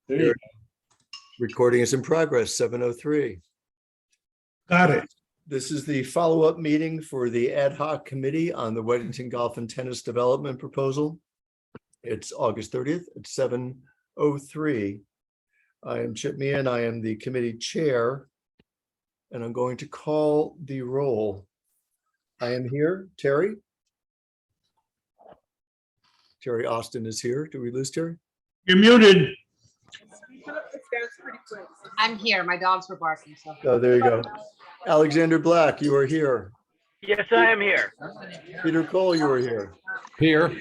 There you go. Recording is in progress, 7:03. Got it. This is the follow-up meeting for the ad hoc committee on the Weddington Golf and Tennis Development Proposal. It's August 30th at 7:03. I am Chip Meehan. I am the committee chair, and I'm going to call the roll. I am here. Terry? Terry Austin is here. Do we lose Terry? You're muted. I'm here. My dogs were barking. So. Oh, there you go. Alexander Black, you are here. Yes, I am here. Peter Cole, you are here. Here.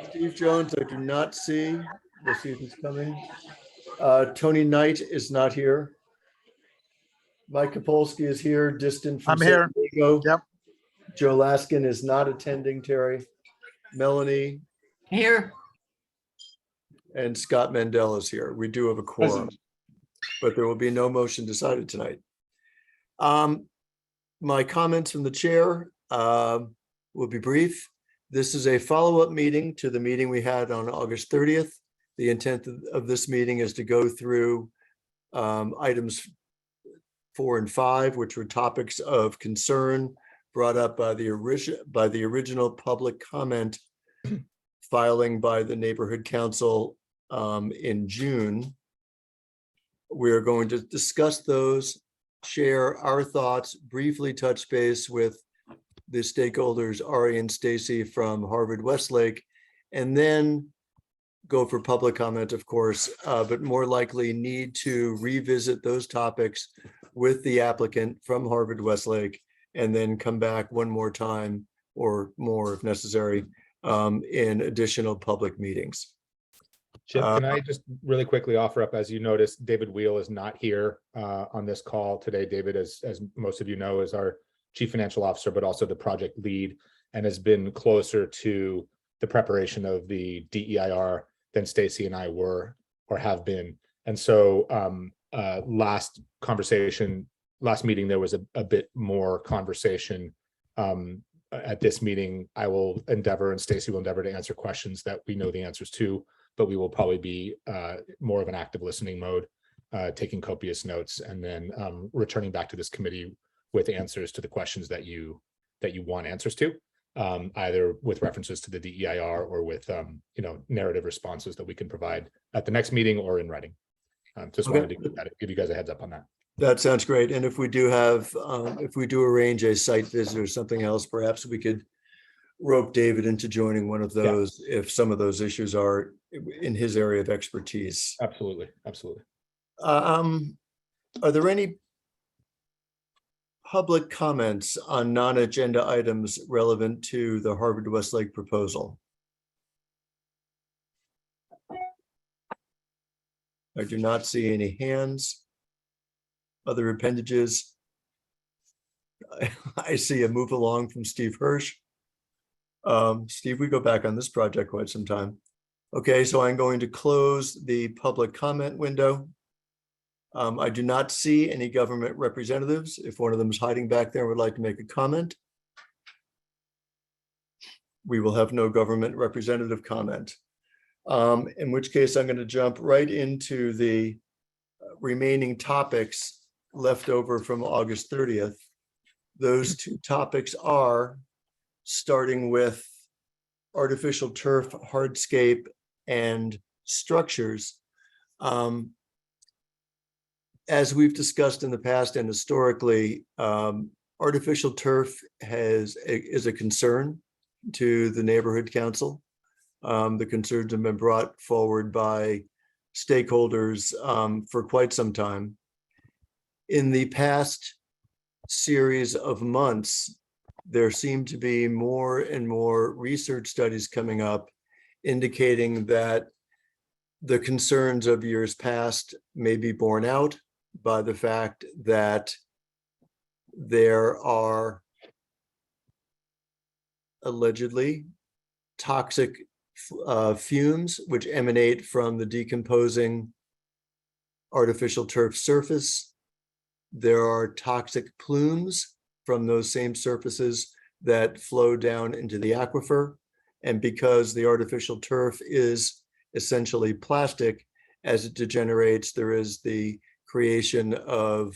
Steve Jones, I do not see. We'll see if he's coming. Tony Knight is not here. Mike Kapolsky is here, distant from I'm here. San Diego. Yep. Joe Laskin is not attending, Terry. Melanie Here. and Scott Mandel is here. We do have a quorum, but there will be no motion decided tonight. My comments from the chair will be brief. This is a follow-up meeting to the meeting we had on August 30th. The intent of this meeting is to go through items 4 and 5, which were topics of concern brought up by the original public comment filing by the neighborhood council in June. We are going to discuss those, share our thoughts, briefly touch base with the stakeholders, Ari and Stacy from Harvard Westlake, and then go for public comment, of course, but more likely need to revisit those topics with the applicant from Harvard Westlake, and then come back one more time or more if necessary in additional public meetings. Chip, can I just really quickly offer up, as you noticed, David Wheel is not here on this call today. David, as most of you know, is our chief financial officer, but also the project lead, and has been closer to the preparation of the DEIR than Stacy and I were or have been. And so last meeting, there was a bit more conversation. At this meeting, I will endeavor, and Stacy will endeavor, to answer questions that we know the answers to, but we will probably be more of an active listening mode, taking copious notes, and then returning back to this committee with answers to the questions that you want answers to, either with references to the DEIR or with narrative responses that we can provide at the next meeting or in writing. Just wanted to give you guys a heads up on that. That sounds great. And if we do arrange a site visit or something else, perhaps we could rope David into joining one of those if some of those issues are in his area of expertise. Absolutely. Absolutely. Are there any public comments on non-agenda items relevant to the Harvard Westlake proposal? I do not see any hands. Other appendages? I see a move along from Steve Hirsch. Steve, we go back on this project quite some time. Okay, so I'm going to close the public comment window. I do not see any government representatives. If one of them is hiding back there and would like to make a comment, we will have no government representative comment. In which case, I'm going to jump right into the remaining topics left over from August 30th. Those two topics are, starting with artificial turf, hardscape, and structures. As we've discussed in the past and historically, artificial turf is a concern to the neighborhood council. The concerns have been brought forward by stakeholders for quite some time. In the past series of months, there seem to be more and more research studies coming up indicating that the concerns of years past may be borne out by the fact that there are allegedly toxic fumes which emanate from the decomposing artificial turf surface. There are toxic plumes from those same surfaces that flow down into the aquifer. And because the artificial turf is essentially plastic, as it degenerates, there is the creation of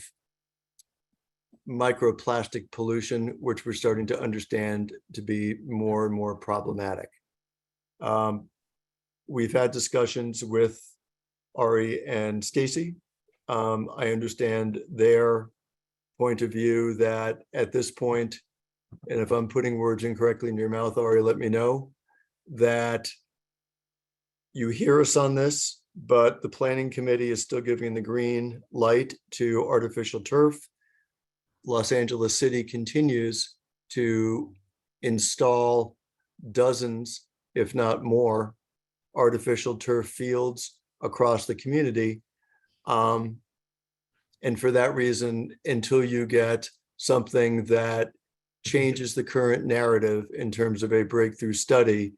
microplastic pollution, which we're starting to understand to be more and more problematic. We've had discussions with Ari and Stacy. I understand their point of view that at this point, and if I'm putting words incorrectly in your mouth, Ari, let me know, that you hear us on this, but the planning committee is still giving the green light to artificial turf. Los Angeles City continues to install dozens, if not more, artificial turf fields across the community. And for that reason, until you get something that changes the current narrative in terms of a breakthrough study,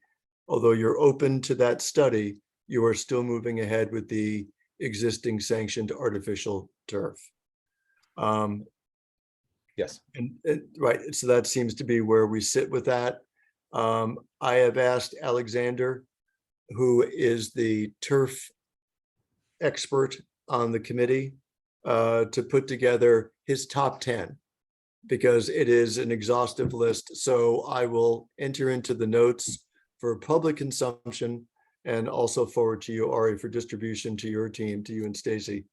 although you're open to that study, you are still moving ahead with the existing sanctioned artificial turf. Yes. And right, so that seems to be where we sit with that. I have asked Alexander, who is the turf expert on the committee, to put together his top 10, because it is an exhaustive list. So I will enter into the notes for public consumption and also forward to you, Ari, for distribution to your team, to you and Stacy.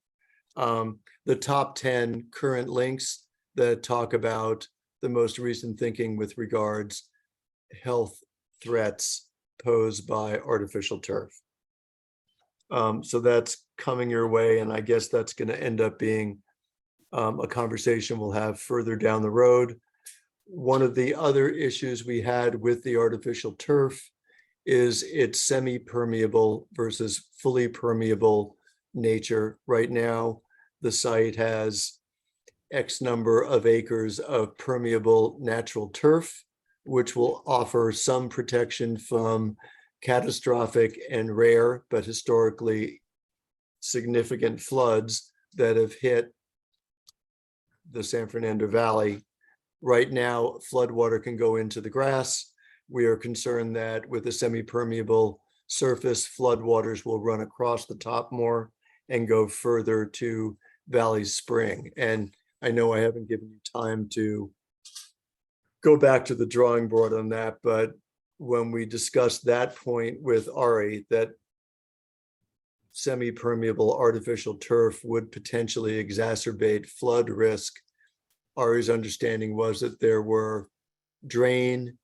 The top 10 current links that talk about the most recent thinking with regards health threats posed by artificial turf. So that's coming your way, and I guess that's going to end up being a conversation we'll have further down the road. One of the other issues we had with the artificial turf is its semi-permeable versus fully permeable nature. Right now, the site has X number of acres of permeable natural turf, which will offer some protection from catastrophic and rare, but historically significant floods that have hit the San Fernando Valley. Right now, floodwater can go into the grass. We are concerned that with a semi-permeable surface, floodwaters will run across the top more and go further to Valley Spring. And I know I haven't given you time to go back to the drawing board on that, but when we discussed that point with Ari, that semi-permeable artificial turf would potentially exacerbate flood risk, Ari's understanding was that there were drain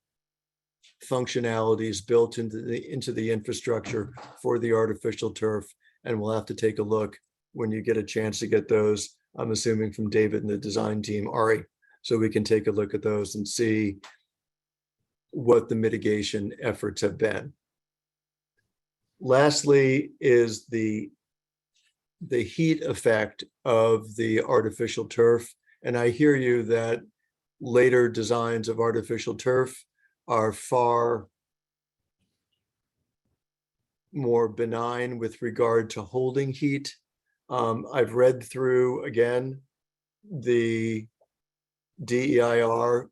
functionalities built into the infrastructure for the artificial turf, and we'll have to take a look when you get a chance to get those, I'm assuming from David and the design team, Ari, so we can take a look at those and see what the mitigation efforts have been. Lastly is the heat effect of the artificial turf. And I hear you that later designs of artificial turf are far more benign with regard to holding heat. I've read through, again, the DEIR,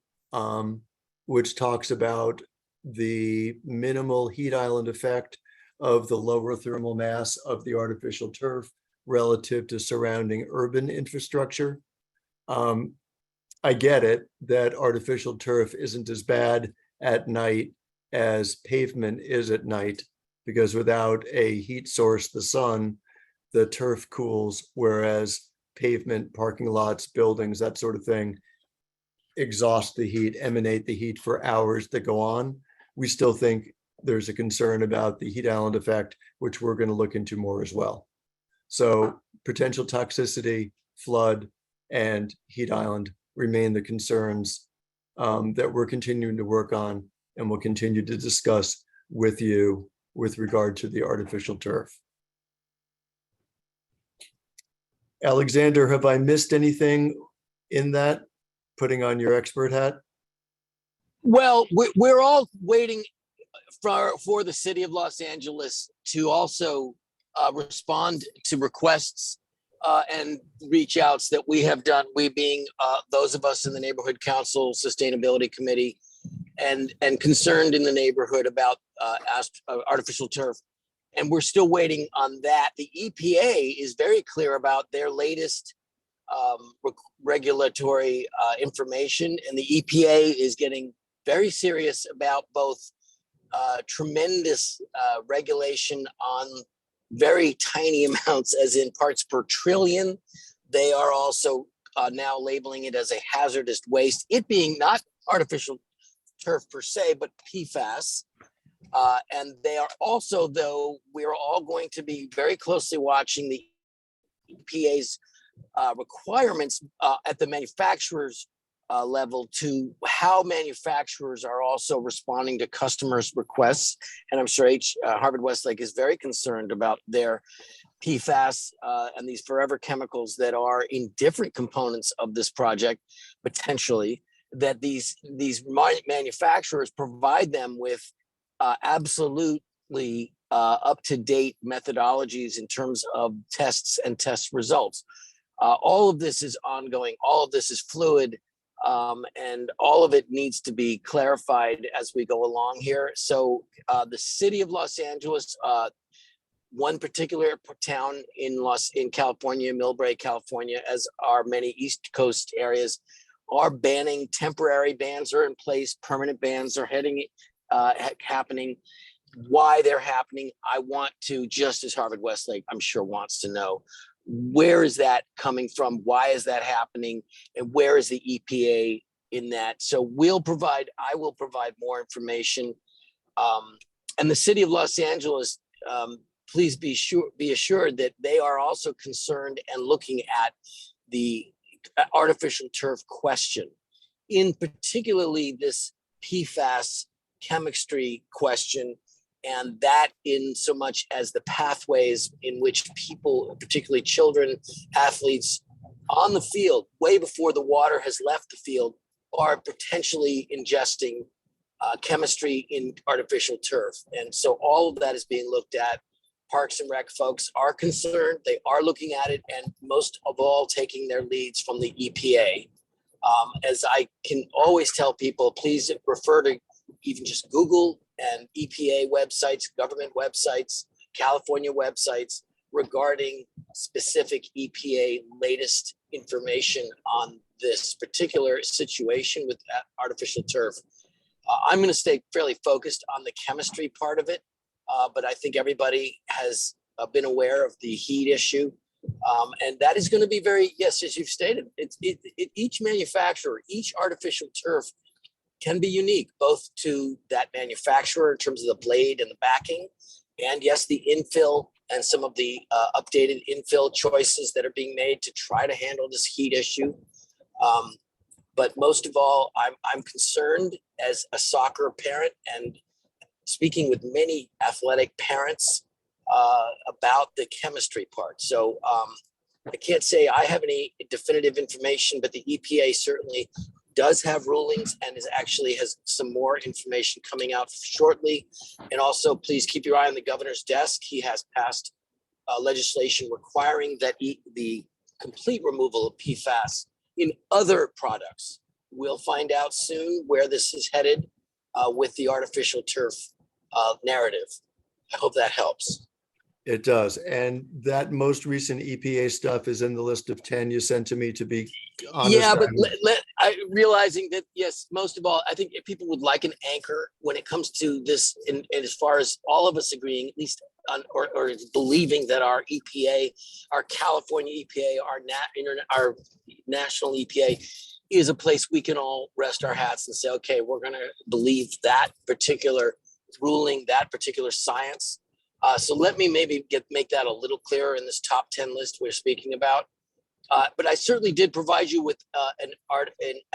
which talks about the minimal heat island effect of the lower thermal mass of the artificial turf relative to surrounding urban infrastructure. I get it that artificial turf isn't as bad at night as pavement is at night, because without a heat source, the sun, the turf cools, whereas pavement, parking lots, buildings, that sort of thing, exhaust the heat, emanate the heat for hours that go on. We still think there's a concern about the heat island effect, which we're going to look into more as well. So potential toxicity, flood, and heat island remain the concerns that we're continuing to work on and will continue to discuss with you with regard to the artificial turf. Alexander, have I missed anything in that, putting on your expert hat? Well, we're all waiting for the city of Los Angeles to also respond to requests and reach outs that we have done, we being those of us in the neighborhood council sustainability committee and concerned in the neighborhood about artificial turf. And we're still waiting on that. The EPA is very clear about their latest regulatory information, and the EPA is getting very serious about both tremendous regulation on very tiny amounts, as in parts per trillion. They are also now labeling it as a hazardous waste, it being not artificial turf per se, but PFAS. And they are also, though, we're all going to be very closely watching the EPA's requirements at the manufacturer's level to how manufacturers are also responding to customers' requests. And I'm sure Harvard Westlake is very concerned about their PFAS and these forever chemicals that are in different components of this project, potentially, that these manufacturers provide them with absolutely up-to-date methodologies in terms of tests and test results. All of this is ongoing. All of this is fluid. And all of it needs to be clarified as we go along here. So the city of Los Angeles, one particular town in California, Millbrae, California, as are many East Coast areas, are banning. Temporary bans are in place. Permanent bans are happening. Why they're happening, I want to, just as Harvard Westlake, I'm sure, wants to know, where is that coming from? Why is that happening? And where is the EPA in that? So I will provide more information. And the city of Los Angeles, please be assured that they are also concerned and looking at the artificial turf question, in particularly this PFAS chemistry question, and that in so much as the pathways in which people, particularly children, athletes on the field, way before the water has left the field, are potentially ingesting chemistry in artificial turf. And so all of that is being looked at. Parks and Rec folks are concerned. They are looking at it, and most of all, taking their leads from the EPA. As I can always tell people, please refer to even just Google and EPA websites, government websites, California websites regarding specific EPA latest information on this particular situation with artificial turf. I'm going to stay fairly focused on the chemistry part of it, but I think everybody has been aware of the heat issue. And that is going to be very, yes, as you've stated, each manufacturer, each artificial turf can be unique, both to that manufacturer in terms of the blade and the backing, and yes, the infill and some of the updated infill choices that are being made to try to handle this heat issue. But most of all, I'm concerned as a soccer parent and speaking with many athletic parents about the chemistry part. So I can't say I have any definitive information, but the EPA certainly does have rulings and has some more information coming out shortly. And also, please keep your eye on the governor's desk. He has passed legislation requiring that the complete removal of PFAS in other products. We'll find out soon where this is headed with the artificial turf narrative. I hope that helps. It does. And that most recent EPA stuff is in the list of 10 you sent to me, to be honest. Yeah, but realizing that, yes, most of all, I think if people would like an anchor when it comes to this, and as far as all of us agreeing, at least on, or believing that our EPA, our California EPA, our national EPA is a place we can all rest our hats and say, okay, we're going to believe that particular ruling, that particular science. So let me maybe make that a little clearer in this top 10 list we're speaking about. But I certainly did provide you with an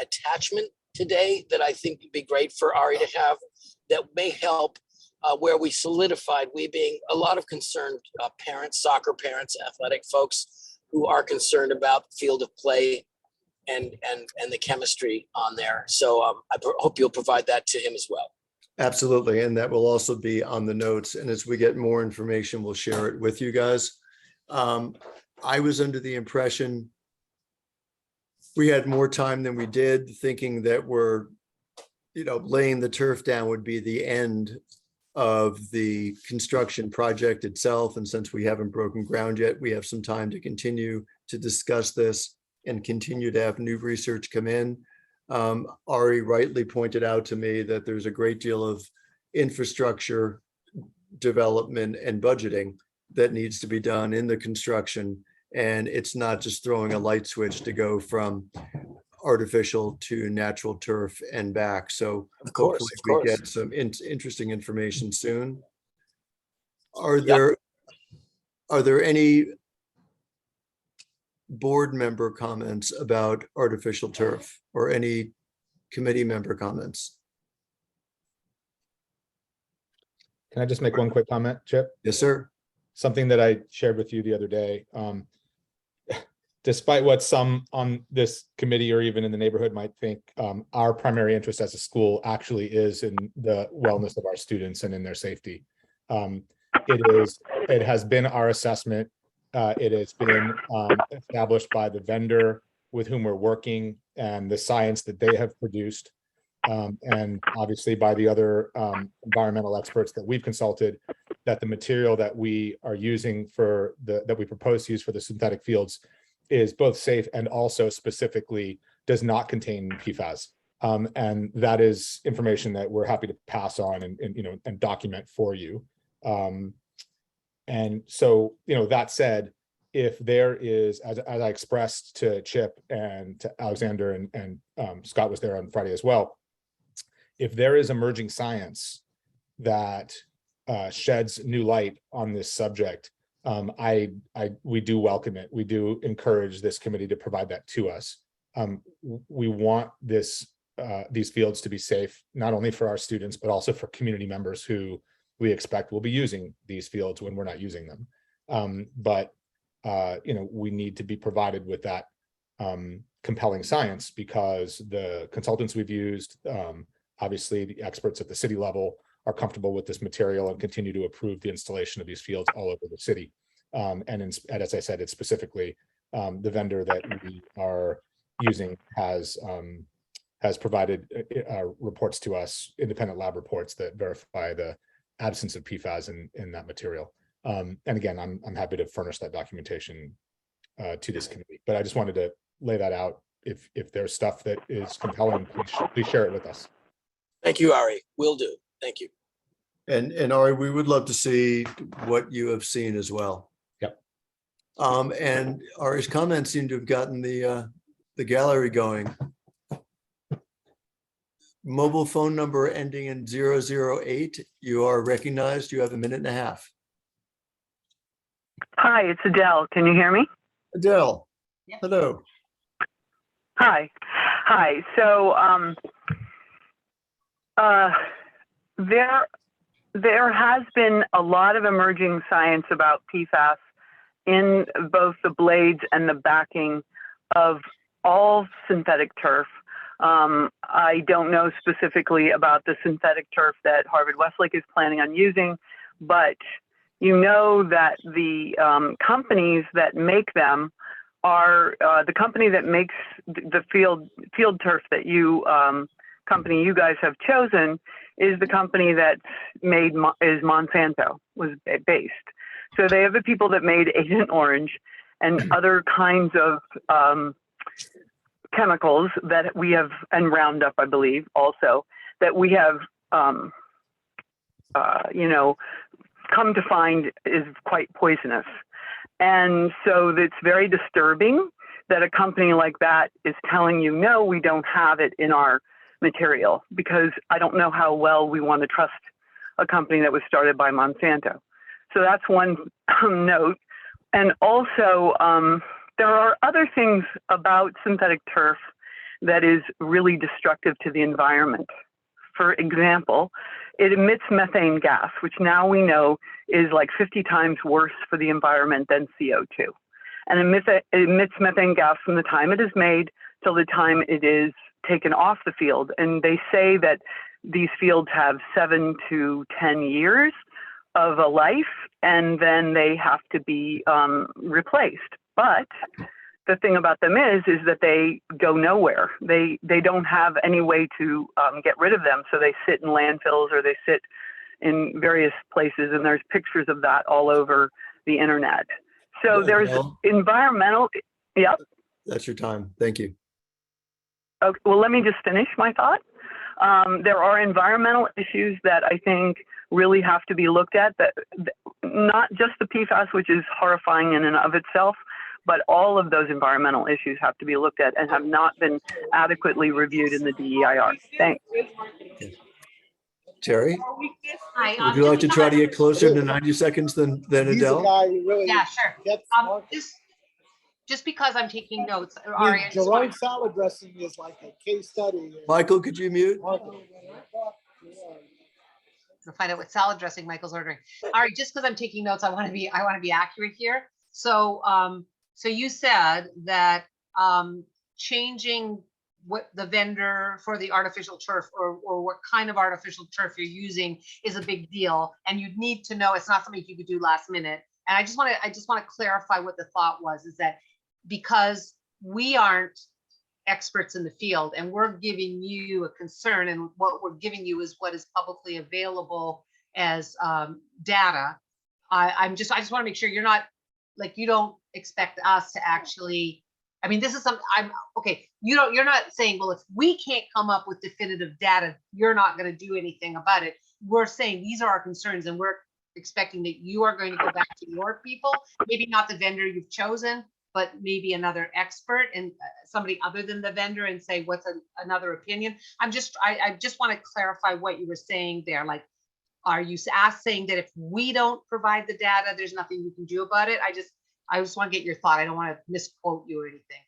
attachment today that I think would be great for Ari to have, that may help where we solidified, we being a lot of concerned parents, soccer parents, athletic folks who are concerned about the field of play and the chemistry on there. So I hope you'll provide that to him as well. Absolutely. And that will also be on the notes. And as we get more information, we'll share it with you guys. I was under the impression we had more time than we did, thinking that we're, laying the turf down would be the end of the construction project itself. And since we haven't broken ground yet, we have some time to continue to discuss this and continue to have new research come in. Ari rightly pointed out to me that there's a great deal of infrastructure development and budgeting that needs to be done in the construction. And it's not just throwing a light switch to go from artificial to natural turf and back. So Of course, hopefully of we course. get some interesting information soon. Are there any board member comments about artificial turf or any committee member comments? Can I just make one quick comment, Chip? Yes, sir. Something that I shared with you the other day. Despite what some on this committee or even in the neighborhood might think, our primary interest as a school actually is in the wellness of our students and in their safety. It has been our assessment. It has been established by the vendor with whom we're working and the science that they have produced. And obviously by the other environmental experts that we've consulted, that the material that we are using that we propose to use for the synthetic fields is both safe and also specifically does not contain PFAS. And that is information that we're happy to pass on and document for you. And so, that said, if there is, as I expressed to Chip and to Alexander and Scott was there on Friday as well, if there is emerging science that sheds new light on this subject, we do welcome it. We do encourage this committee to provide that to us. We want these fields to be safe, not only for our students, but also for community members who we expect will be using these fields when we're not using them. But we need to be provided with that compelling science because the consultants we've used, obviously the experts at the city level, are comfortable with this material and continue to approve the installation of these fields all over the city. And as I said, it's specifically the vendor that we are using has provided reports to us, independent lab reports that verify the absence of PFAS in that material. And again, I'm happy to furnish that documentation to this committee, but I just wanted to lay that out. If there's stuff that is compelling, please share it with us. Thank you, Ari. Will do. Thank you. And Ari, we would love to see what you have seen as well. Yep. And Ari's comments seem to have gotten the gallery going. Mobile phone number ending in 008. You are recognized. You have a minute and a half. Hi, it's Adele. Can you hear me? Adele. Yep. Hello. Hi. So there has been a lot of emerging science about PFAS in both the blades and the backing of all synthetic turf. I don't know specifically about the synthetic turf that Harvard Westlake is planning on using, but you know that the companies that make them are the company that makes the field turf that company you guys have chosen is the company that's is Monsanto was based. So they have the people that made Agent Orange and other kinds of chemicals that we have, and Roundup, I believe, also, that we have, come to find is quite poisonous. And so it's very disturbing that a company like that is telling you, no, we don't have it in our material, because I don't know how well we want to trust a company that was started by Monsanto. So that's one note. And also, there are other things about synthetic turf that is really destructive to the environment. For example, it emits methane gas, which now we know is like 50 times worse for the environment than CO2. And it emits methane gas from the time it is made till the time it is taken off the field. And they say that these fields have 7 to 10 years of a life, and then they have to be replaced. But the thing about them is that they go nowhere. They don't have any way to get rid of them. So they sit in landfills, or they sit in various places, and there's pictures of that all over the internet. So Yeah, there's well- environmental, yep. That's your time. Thank you. Okay, well, let me just finish my thought. There are environmental issues that I think really have to be looked at, that not just the PFAS, which is horrifying in and of itself, but all of those environmental issues have to be looked at and have not been adequately reviewed in the DEIR. Thanks. Terry, Hi. would you like to try to get closer to 90 seconds than He's a Adele? guy who really Yeah, sure. gets Just because I'm taking notes, I Ari, mean, I just want- Jerome salad dressing is like a case study. Michael, could you mute? to find out what salad dressing Michael's ordering. All right, just because I'm taking notes, I want to be accurate here. So so you said that changing what the vendor for the artificial turf or what kind of artificial turf you're using is a big deal, and you'd need to know. It's not something you could do last minute. And I just want to clarify what the thought was, is that because we aren't experts in the field and we're giving you a concern, and what we're giving you is what is publicly available as data. I just want to make sure you're not, like, you don't expect us to actually, I mean, this is something you're not saying, well, if we can't come up with definitive data, you're not going to do anything about it. We're saying these are our concerns, and we're expecting that you are going to go back to your people, maybe not the vendor you've chosen, but maybe another expert and somebody other than the vendor, and say, what's another opinion? I just want to clarify what you were saying there. Like, are you saying that if we don't provide the data, there's nothing you can do about it? I just want to get your thought. I don't want to misquote you or anything.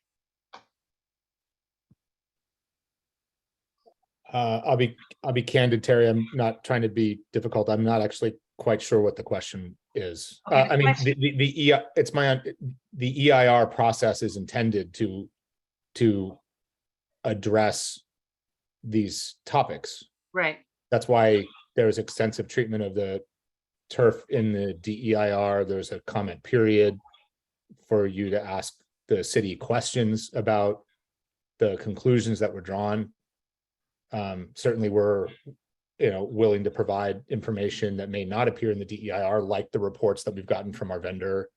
I'll be candid, Terry. I'm not trying to be difficult. I'm not actually quite sure what the question is. Okay, I mean, the EIR process is intended to address these topics. Right. That's why there's extensive treatment of the turf in the DEIR. There's a comment period for you to ask the city questions about the conclusions that were drawn. Certainly we're willing to provide information that may not appear in the DEIR, like the reports that we've gotten from our vendor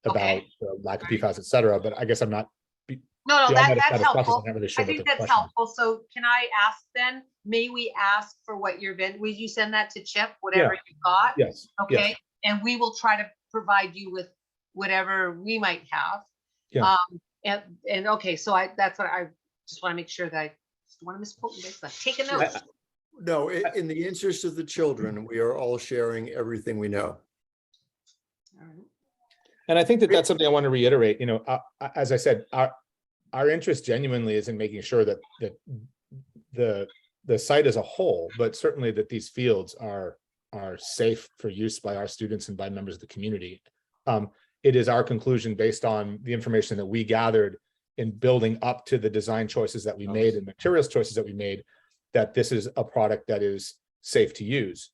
about the lack of PFAS, et cetera. But I guess I'm not. No, that's helpful. I'm not really sure I think what the that's question is. helpful. So can I ask then, may we ask for what your vendor, would you send that to Chip, whatever you got? Yes. Okay, Yes. and we will try to provide you with whatever we might have. Yeah. And okay, so that's what I just want to make sure that I just want to misquote you. Take a note. No, in the interest of the children, we are all sharing everything we know. All right. And I think that that's something I want to reiterate. As I said, our interest genuinely is in making sure that the site as a whole, but certainly that these fields are safe for use by our students and by members of the community. It is our conclusion, based on the information that we gathered in building up to the design choices that we made and materials choices that we made, that this is a product that is safe to use.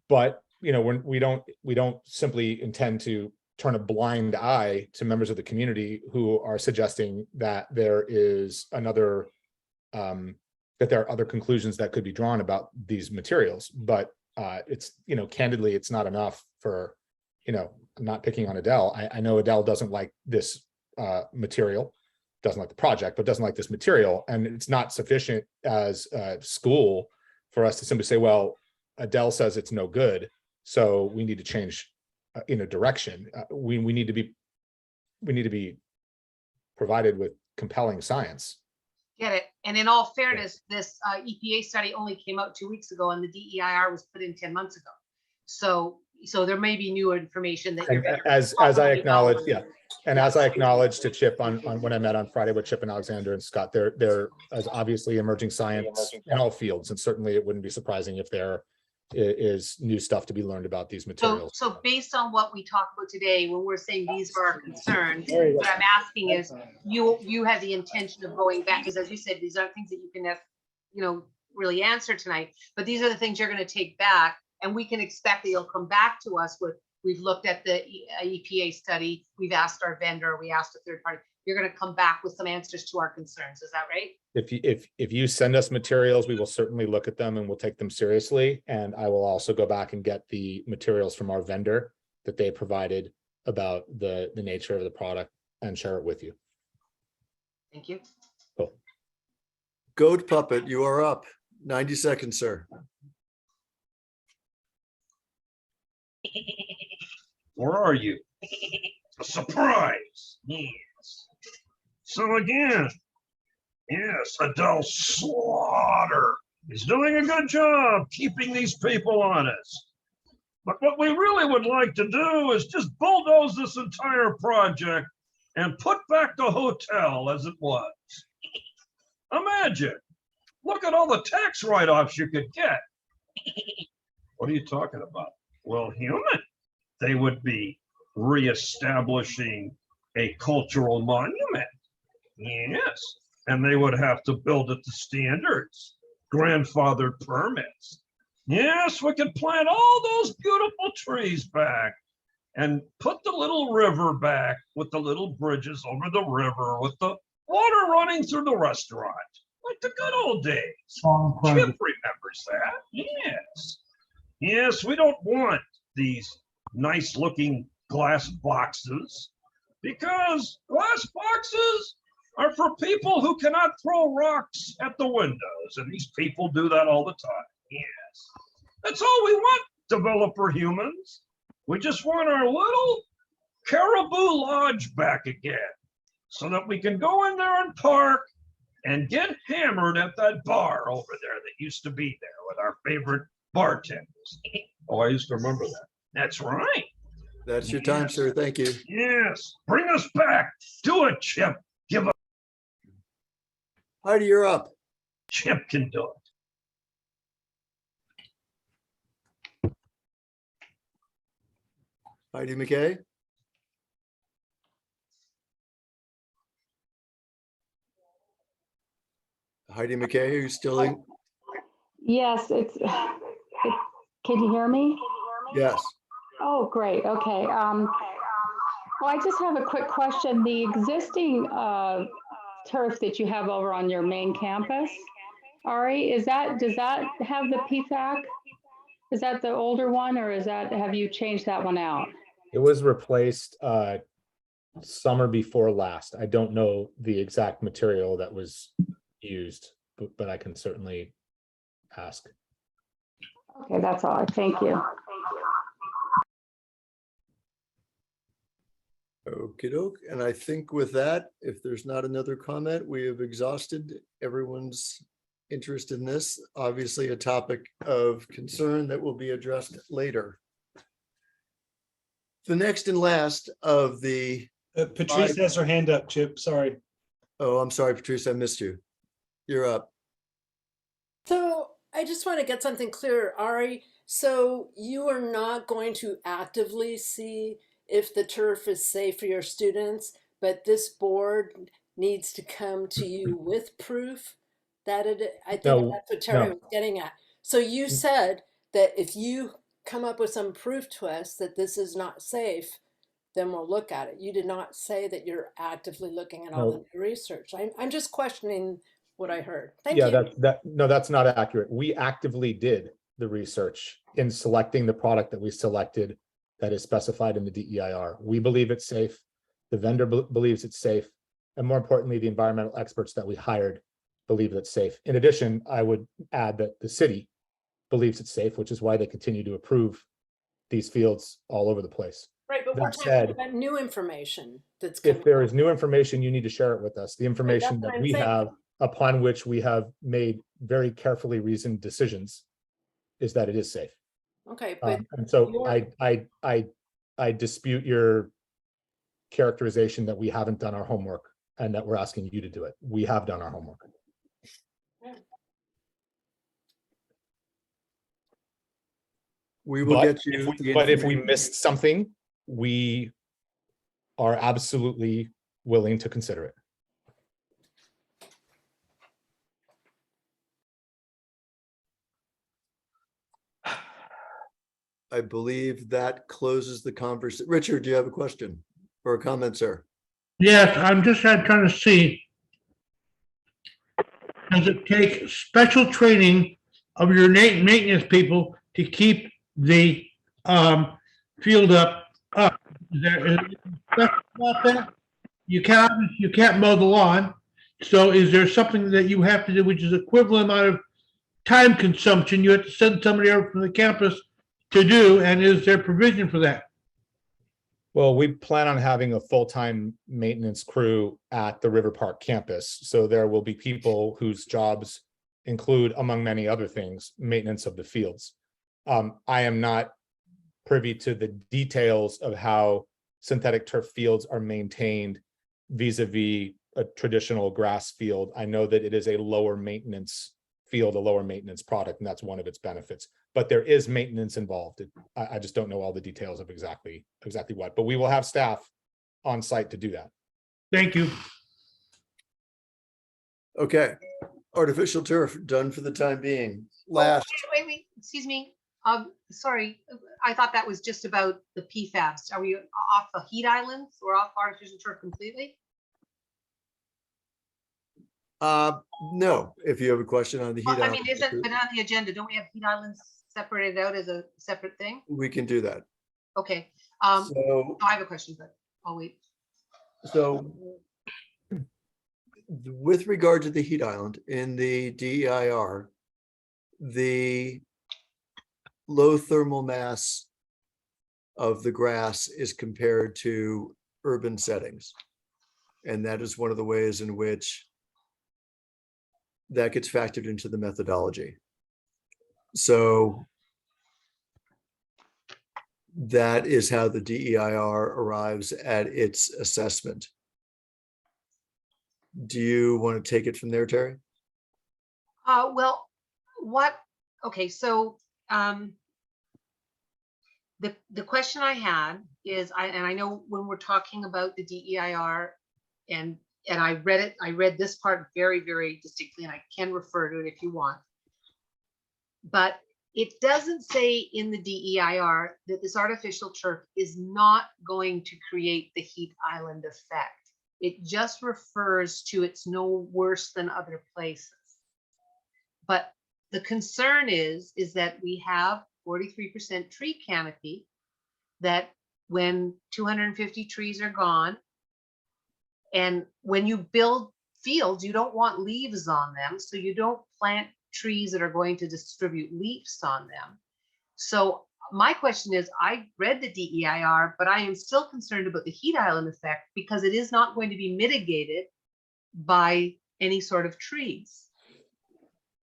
But we don't simply intend to turn a blind eye to members of the community who are suggesting that there is another, that there are other conclusions that could be drawn about these materials. But it's, candidly, it's not enough for, I'm not picking on Adele. I know Adele doesn't like this material, doesn't like the project, but doesn't like this material. And it's not sufficient as a school for us to simply say, well, Adele says it's no good, so we need to change direction. We need to be provided with compelling science. Get it. And in all fairness, this EPA study only came out 2 weeks ago, and the DEIR was put in 10 months ago. So there may be new information that you're as I acknowledge, and as I acknowledged to Chip on when I met on Friday with Chip and Alexander and Scott, there is obviously emerging science in all fields, and certainly it wouldn't be surprising if there is new stuff to be learned about these materials. So based on what we talked about today, when we're saying these are our concerns, what I'm asking is, you have the intention of going back, because as you said, these aren't things that you can really answer tonight, but these are the things you're going to take back, and we can expect that you'll come back to us with We've looked at the EPA study. We've asked our vendor, we asked a third party. You're gonna come back with some answers to our concerns. Is that right? If you send us materials, we will certainly look at them and we'll take them seriously. And I will also go back and get the materials from our vendor that they provided about the nature of the product and share it with you. Thank you. Cool. Goat Puppet, you are up. 90 seconds, sir. Where are you? A surprise. Yes. So again, yes, Adele Slaughter is doing a good job keeping these people honest. But what we really would like to do is just bulldoze this entire project and put back the hotel as it was. Imagine, look at all the tax write-offs you could get. What are you talking about? Well, human. They would be reestablishing a cultural monument. Yes, and they would have to build it to standards, grandfathered permits. Yes, we could plant all those beautiful trees back and put the little river back with the little bridges over the river with the water running through the restaurant, like the good old days. Chip remembers that. Yes. Yes, we don't want these nice looking glass boxes because glass boxes are for people who cannot throw rocks at the windows. And these people do that all the time. Yes. That's all we want, developer humans. We just want our little Caribou Lodge back again so that we can go in there and park and get hammered at that bar over there that used to be there with our favorite bartenders. Oh, I used to remember that. That's right. That's your time, Yes. sir. Thank you. Yes, bring us back. Do it, Chip. Give up. Heidi, you're up. Chip can do it. Heidi McKay. Heidi McKay, are you still in? Yes, can you hear me? Yes. Oh, great. Okay. Well, I just have a quick question. The existing turf that you have over on your main campus, Ari, does that have the PFAC? Is that the older one, or have you changed that one out? It was replaced summer before last. I don't know the exact material that was used, but I can certainly ask. Okay, that's all. Thank you. Okie doke. And I think with that, if there's not another comment, we have exhausted everyone's interest in this. Obviously, a topic of concern that will be addressed later. The next and last of the, Patrice has her hand up, Chip. Sorry. oh, I'm sorry, Patrice, I missed you. You're up. So I just want to get something clear, Ari. So you are not going to actively see if the turf is safe for your students, but this board needs to come to you with proof that it, I think No, that's what Terry no. was getting at. So you said that if you come up with some proof to us that this is not safe, then we'll look at it. You did not say that you're actively looking at all the new research. I'm just questioning what I heard. Thank Yeah, you. no, that's not accurate. We actively did the research in selecting the product that we selected that is specified in the DEIR. We believe it's safe. The vendor believes it's safe. And more importantly, the environmental experts that we hired believe it's safe. In addition, I would add that the city believes it's safe, which is why they continue to approve these fields all over the place. Right, but we're That talking said, about new information that's coming. if there is new information, you need to share it with us. The information what that I'm we saying. have, upon which we have made very carefully reasoned decisions, is that it is safe. Okay, but And so you're- I dispute your characterization that we haven't done our homework and that we're asking you to do it. We have done our homework. We will But get you. But if we missed something, we are absolutely willing to consider it. I believe that closes the conversation. Richard, do you have a question or a comment, sir? Yes, I'm just trying to see. Does it take special training of your maintenance people to keep the field up? Is there special about that? You can't mow the lawn. So is there something that you have to do, which is equivalent amount of time consumption you have to send somebody over from the campus to do? And is there provision for that? Well, we plan on having a full-time maintenance crew at the River Park campus. So there will be people whose jobs include, among many other things, maintenance of the fields. I am not privy to the details of how synthetic turf fields are maintained vis-a-vis a traditional grass field. I know that it is a lower maintenance field, a lower maintenance product, and that's one of its benefits. But there is maintenance involved. I just don't know all the details of exactly what, but we will have staff on site to do that. Thank you. Okay, artificial turf done for the time being. Last, Wait, excuse me. Sorry, I thought that was just about the PFAS. Are we off the heat islands or off artificial turf completely? no, if you have a question on the heat Well, I mean, island, isn't, but on the agenda, don't we have heat islands separated out as a separate thing? we can do that. Okay, So, I have a question, but I'll wait. so with regard to the heat island in the DEIR, the low thermal mass of the grass is compared to urban settings. And that is one of the ways in which that gets factored into the methodology. So that is how the DEIR arrives at its assessment. Do you want to take it from there, Terry? Well, okay, so the question I had is, I know when we're talking about the DEIR, and I read this part very, very distinctly, and I can refer to it if you want. But it doesn't say in the DEIR that this artificial turf is not going to create the heat island effect. It just refers to it's no worse than other places. But the concern is that we have 43% tree canopy, that when 250 trees are gone, and when you build fields, you don't want leaves on them, so you don't plant trees that are going to distribute leaves on them. So my question is, I read the DEIR, but I am still concerned about the heat island effect because it is not going to be mitigated by any sort of trees.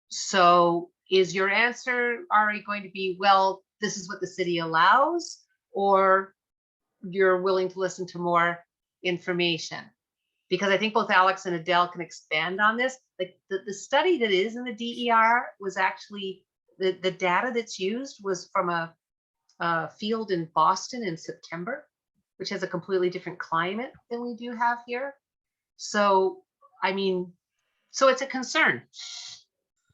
So is your answer, Ari, going to be, well, this is what the city allows, or you're willing to listen to more information? Because I think both Alex and Adele can expand on this. Like the study that is in the DEIR was actually, the data that's used was from a field in Boston in September, which has a completely different climate than we do have here. So, I mean, so it's a concern,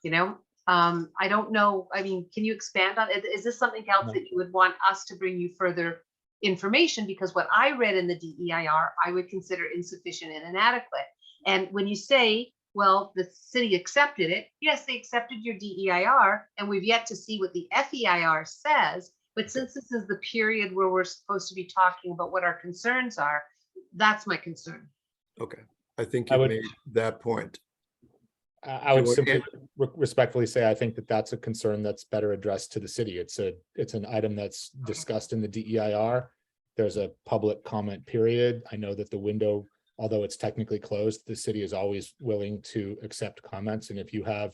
you know? I don't know, I mean, can you expand on it? Is this something else that you would want us to bring you further information? Because what I read in the DEIR, I would consider insufficient and inadequate. And when you say, well, the city accepted it, yes, they accepted your DEIR, and we've yet to see what the FEIR says. But since this is the period where we're supposed to be talking about what our concerns are, that's my concern. Okay, I think you made that point. I would simply respectfully say, I think that that's a concern that's better addressed to the city. It's an item that's discussed in the DEIR. There's a public comment period. I know that the window, although it's technically closed, the city is always willing to accept comments. And if you have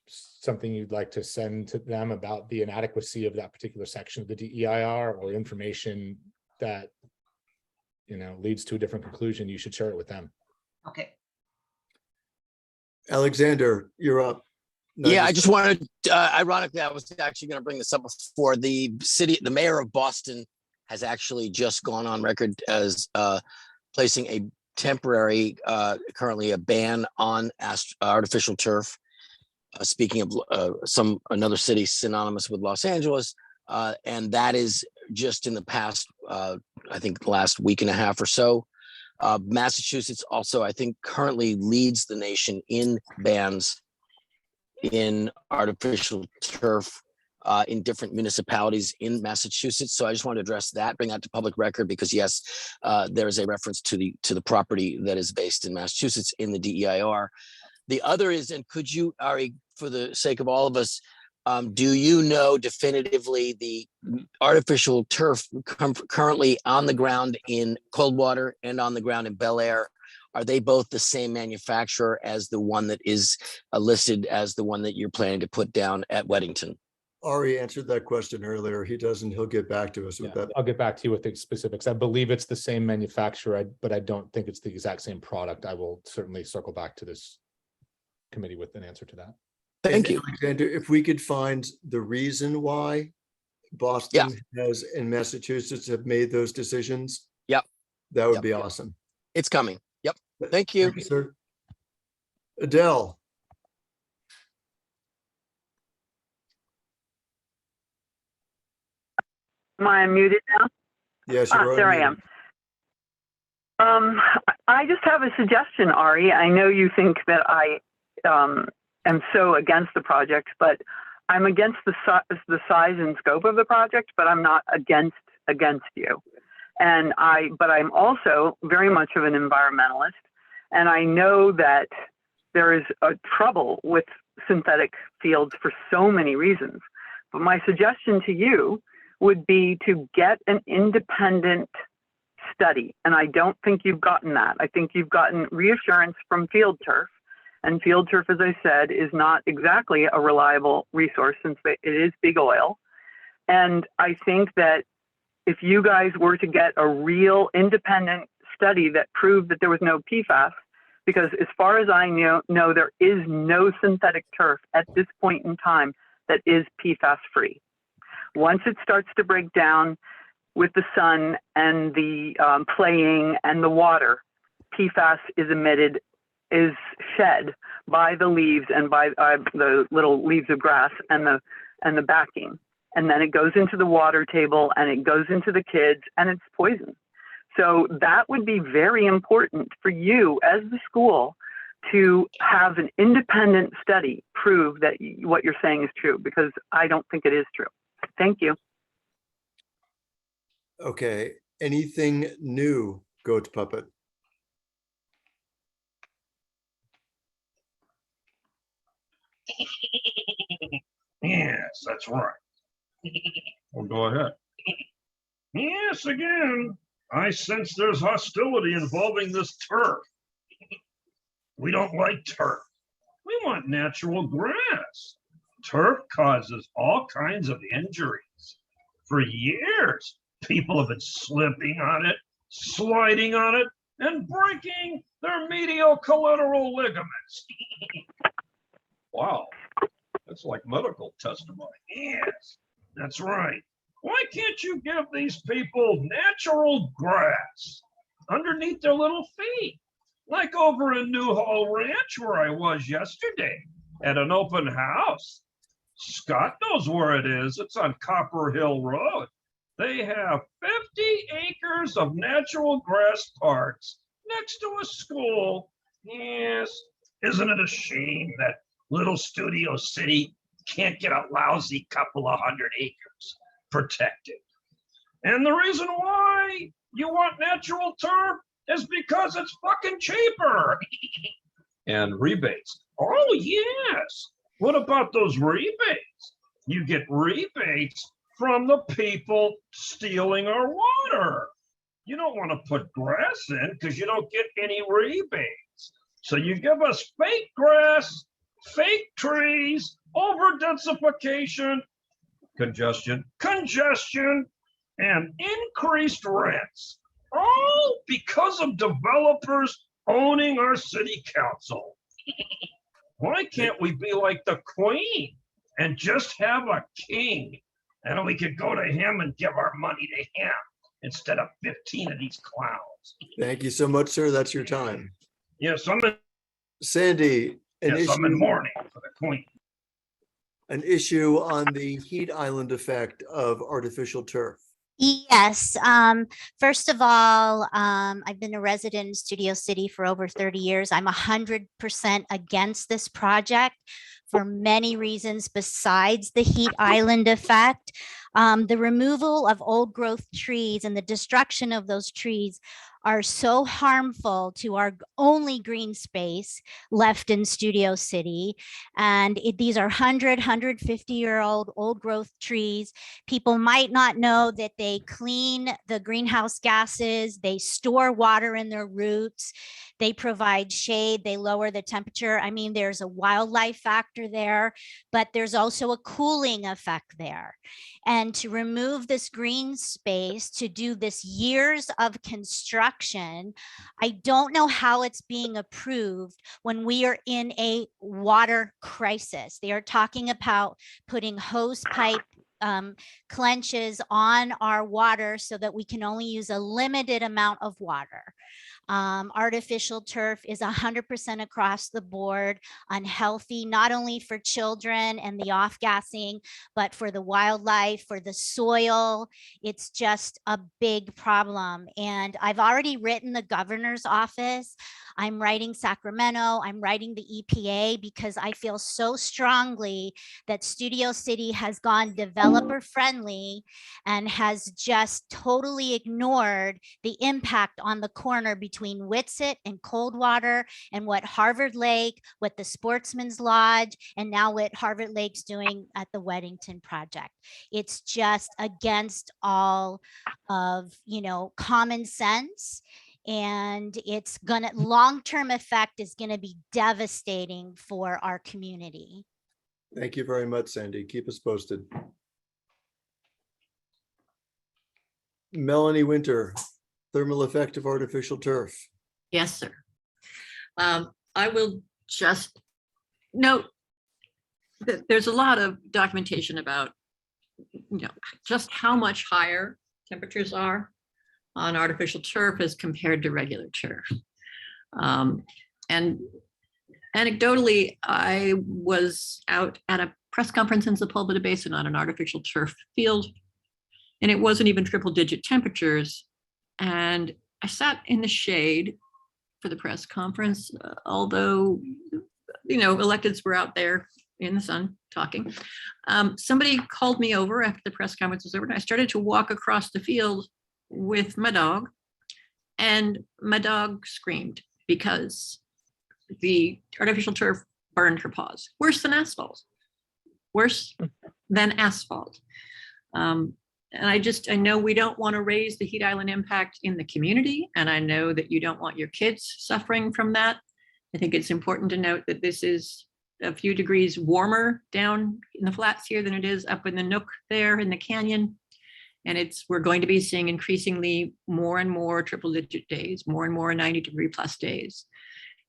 something you'd like to send to them about the inadequacy of that particular section of the DEIR, or information that, you know, leads to a different conclusion, you should share it with them. Okay. Alexander, you're up. Yeah, I just wanted, ironically, I was actually going to bring this up before. The mayor of Boston has actually just gone on record as placing a temporary, currently a ban on artificial turf. speaking of another city synonymous with Los Angeles, and that is just in the past, I think the last week and a half or so. Massachusetts also, I think, currently leads the nation in bans in artificial turf in different municipalities in Massachusetts. So I just want to address that, bring that to public record, because yes, there is a reference to the property that is based in Massachusetts in the DEIR. The other is, and could you, Ari, for the sake of all of us, do you know definitively the artificial turf currently on the ground in Coldwater and on the ground in Bel Air? Are they both the same manufacturer as the one that is listed as the one that you're planning to put down at Weddington? Ari answered that question earlier. He doesn't, he'll get back to us with that. I'll get back to you with the specifics. I believe it's the same manufacturer, but I don't think it's the exact same product. I will certainly circle back to this committee with an answer to that. Thank you. Alexander, if we could find the reason why Boston has and Massachusetts have made those decisions. Yep. That would be awesome. It's coming. Yep. Thank you. Thank you, sir. Adele. Am I unmuted now? Yes, you're there I am. I just have a suggestion, Ari. I know you think that I am so against the project, but I'm against the size and scope of the project, but I'm not against you. But I'm also very much of an environmentalist, and I know that there is a trouble with synthetic fields for so many reasons. But my suggestion to you would be to get an independent study. And I don't think you've gotten that. I think you've gotten reassurance from Field Turf. And Field Turf, as I said, is not exactly a reliable resource since it is big oil. And I think that if you guys were to get a real independent study that proved that there was no PFAS, because as far as I know, there is no synthetic turf at this point in time that is PFAS free. Once it starts to break down with the sun and the playing and the water, PFAS is shed by the leaves and by the little leaves of grass and the backing. And then it goes into the water table and it goes into the kids and it's poison. So that would be very important for you as the school to have an independent study prove that what you're saying is true, because I don't think it is true. Thank you. Okay, anything new, Goat Puppet? Yes, that's right. Well, go ahead. Yes, again, I sense there's hostility involving this turf. We don't like turf. We want natural grass. Turf causes all kinds of injuries. For years, people have been slipping on it, sliding on it, and breaking their medial collateral ligaments. Wow, that's like medical testimony. Yes, that's right. Why can't you give these people natural grass underneath their little feet? Like over in Newhall Ranch where I was yesterday at an open house. Scott knows where it is. It's on Copper Hill Road. They have 50 acres of natural grass parks next to a school. Yes, isn't it a shame that little Studio City can't get a lousy couple of 100 acres protected? And the reason why you want natural turf is because it's fucking cheaper. And rebates. Oh, yes. What about those rebates? You get rebates from the people stealing our water. You don't want to put grass in because you don't get any rebates. So you give us fake grass, fake trees, over-densification, congestion, and increased rents. All because of developers owning our city council. Why can't we be like the Queen and just have a king? And we could go to him and give our money to him instead of 15 of these clowns. Thank you so much, sir. That's your time. Yes, Sandy, I'm in mourning for the Queen. an issue on the heat island effect of artificial turf. Yes. First of all, I've been a resident in Studio City for over 30 years. I'm 100% against this project for many reasons besides the heat island effect. The removal of old growth trees and the destruction of those trees are so harmful to our only green space left in Studio City. And these are 150-year-old old growth trees. People might not know that they clean the greenhouse gases, they store water in their roots, they provide shade, they lower the temperature. I mean, there's a wildlife factor there, but there's also a cooling effect there. And to remove this green space, to do this years of construction, I don't know how it's being approved when we are in a water crisis. They are talking about putting hose pipe clenches on our water so that we can only use a limited amount of water. Artificial turf is 100% across the board unhealthy, not only for children and the off-gassing, but for the wildlife, for the soil. It's just a big problem. And I've already written the governor's office. I'm writing Sacramento. I'm writing the EPA because I feel so strongly that Studio City has gone developer friendly and has just totally ignored the impact on the corner between Witsit and Coldwater and what Harvard Lake, what the Sportsman's Lodge, and now what Harvard Lake's doing at the Weddington project. It's just against all of, common sense. And it's gonna, long-term effect is gonna be devastating for our community. Thank you very much, Sandy. Keep us posted. Melanie Winter, thermal effect of artificial turf. Yes, sir. I will just note that there's a lot of documentation about, just how much higher temperatures are on artificial turf as compared to regular turf. And anecdotally, I was out at a press conference in Sepulveda Basin on an artificial turf field, and it wasn't even triple-digit temperatures. And I sat in the shade for the press conference, although, electeds were out there in the sun talking. Somebody called me over after the press conference was over, and I started to walk across the field with my dog, and my dog screamed because the artificial turf burned her paws. Worse than asphalt. Worse than asphalt. And I know we don't want to raise the heat island impact in the community, and I know that you don't want your kids suffering from that. I think it's important to note that this is a few degrees warmer down in the flats here than it is up in the nook there in the canyon. And we're going to be seeing increasingly more and more triple-digit days, more and more 90-degree-plus days.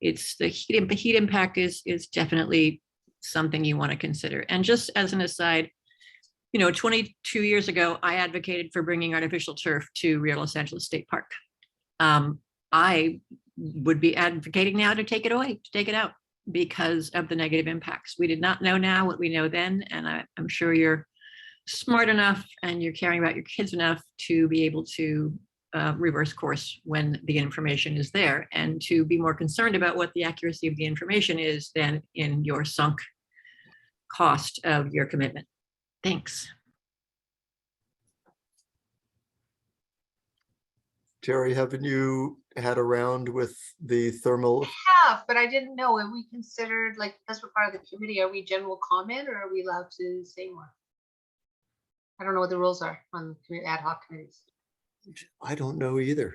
It's the heat impact is definitely something you want to consider. And just as an aside, 22 years ago, I advocated for bringing artificial turf to Real Los Angeles State Park. I would be advocating now to take it away, to take it out because of the negative impacts. We did not know now what we know then, and I'm sure you're smart enough and you're caring about your kids enough to be able to reverse course when the information is there, and to be more concerned about what the accuracy of the information is than in your sunk cost of your commitment. Thanks. Terry, haven't you had a round with the thermal? I have, but I didn't know. Have we considered, like, as we're part of the committee, are we general comment or are we allowed to say more? I don't know what the rules are on ad hoc committees. I don't know either.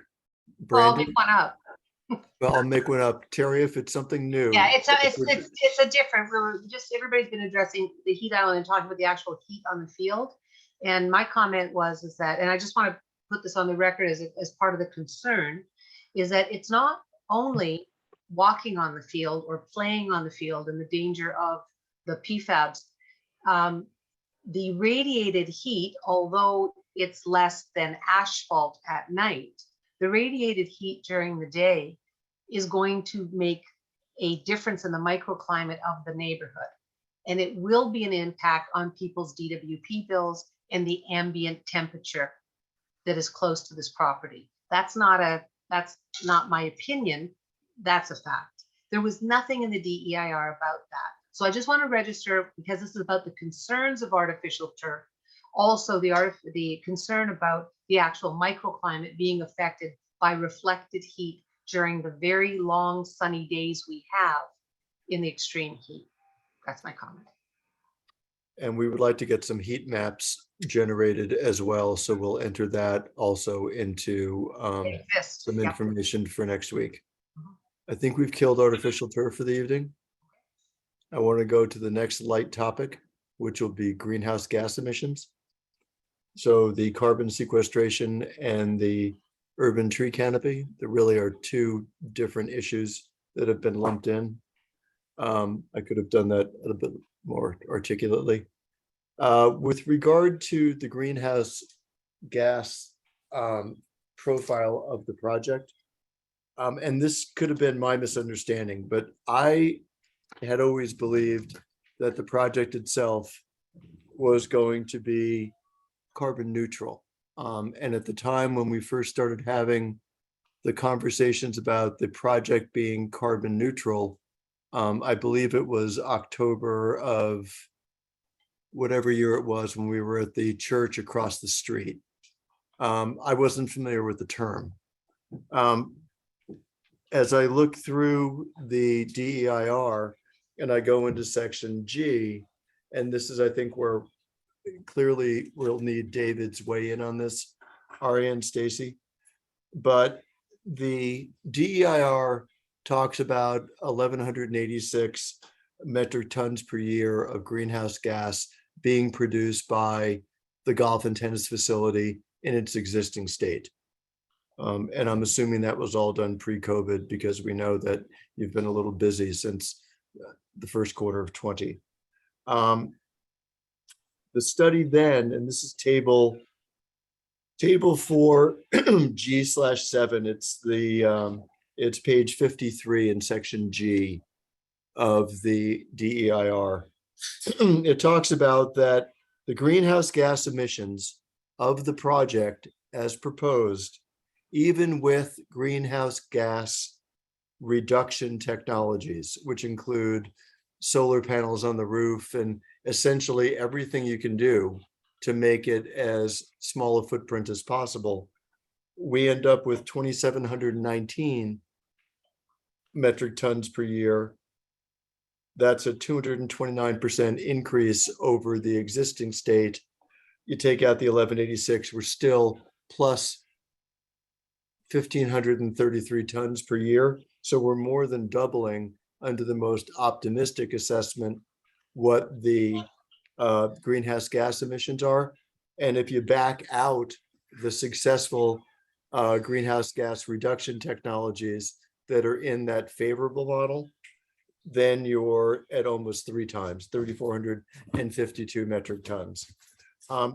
Well, I'll Brandon? make one up. Well, I'll make one up. Terry, if it's something new. Yeah, it's a different, we're just, everybody's been addressing the heat island and talking about the actual heat on the field. And my comment was that, and I just want to put this on the record as part of the concern, is that it's not only walking on the field or playing on the field and the danger of the PFABs. The radiated heat, although it's less than asphalt at night, the radiated heat during the day is going to make a difference in the microclimate of the neighborhood. and it will be an impact on people's DWP bills and the ambient temperature that is close to this property. That's not my opinion. That's a fact. There was nothing in the DEIR about that. So I just want to register, because this is about the concerns of artificial turf. Also the concern about the actual microclimate being affected by reflected heat during the very long sunny days we have in the extreme heat. That's my comment. And we would like to get some heat maps generated as well. So we'll enter that also into some Yep. information for next week. I think we've killed artificial turf for the evening. I want to go to the next light topic, which will be greenhouse gas emissions. So the carbon sequestration and the urban tree canopy, there really are two different issues that have been lumped in. I could have done that a little bit more articulately. With regard to the greenhouse gas profile of the project, and this could have been my misunderstanding, but I had always believed that the project itself was going to be carbon neutral. And at the time when we first started having the conversations about the project being carbon neutral, I believe it was October of whatever year it was when we were at the church across the street. I wasn't familiar with the term. As I look through the DEIR and I go into section G, and this is, I think, where clearly we'll need David's weigh in on this, Aria and Stacy. But the DEIR talks about 1,186 metric tons per year of greenhouse gas being produced by the golf and tennis facility in its existing state. And I'm assuming that was all done pre-COVID, because we know that you've been a little busy since the first quarter of 20. The study then, and this is table 4 G/7, it's page 53 in section G of the DEIR. It talks about that the greenhouse gas emissions of the project as proposed, even with greenhouse gas reduction technologies, which include solar panels on the roof and essentially everything you can do to make it as small a footprint as possible, we end up with 2,719 metric tons per year. That's a 229% increase over the existing state. You take out the 1186, we're still plus 1,533 tons per year. So we're more than doubling under the most optimistic assessment what the greenhouse gas emissions are. And if you back out the successful greenhouse gas reduction technologies that are in that favorable model, then you're at almost 3 times, 3,452 metric tons.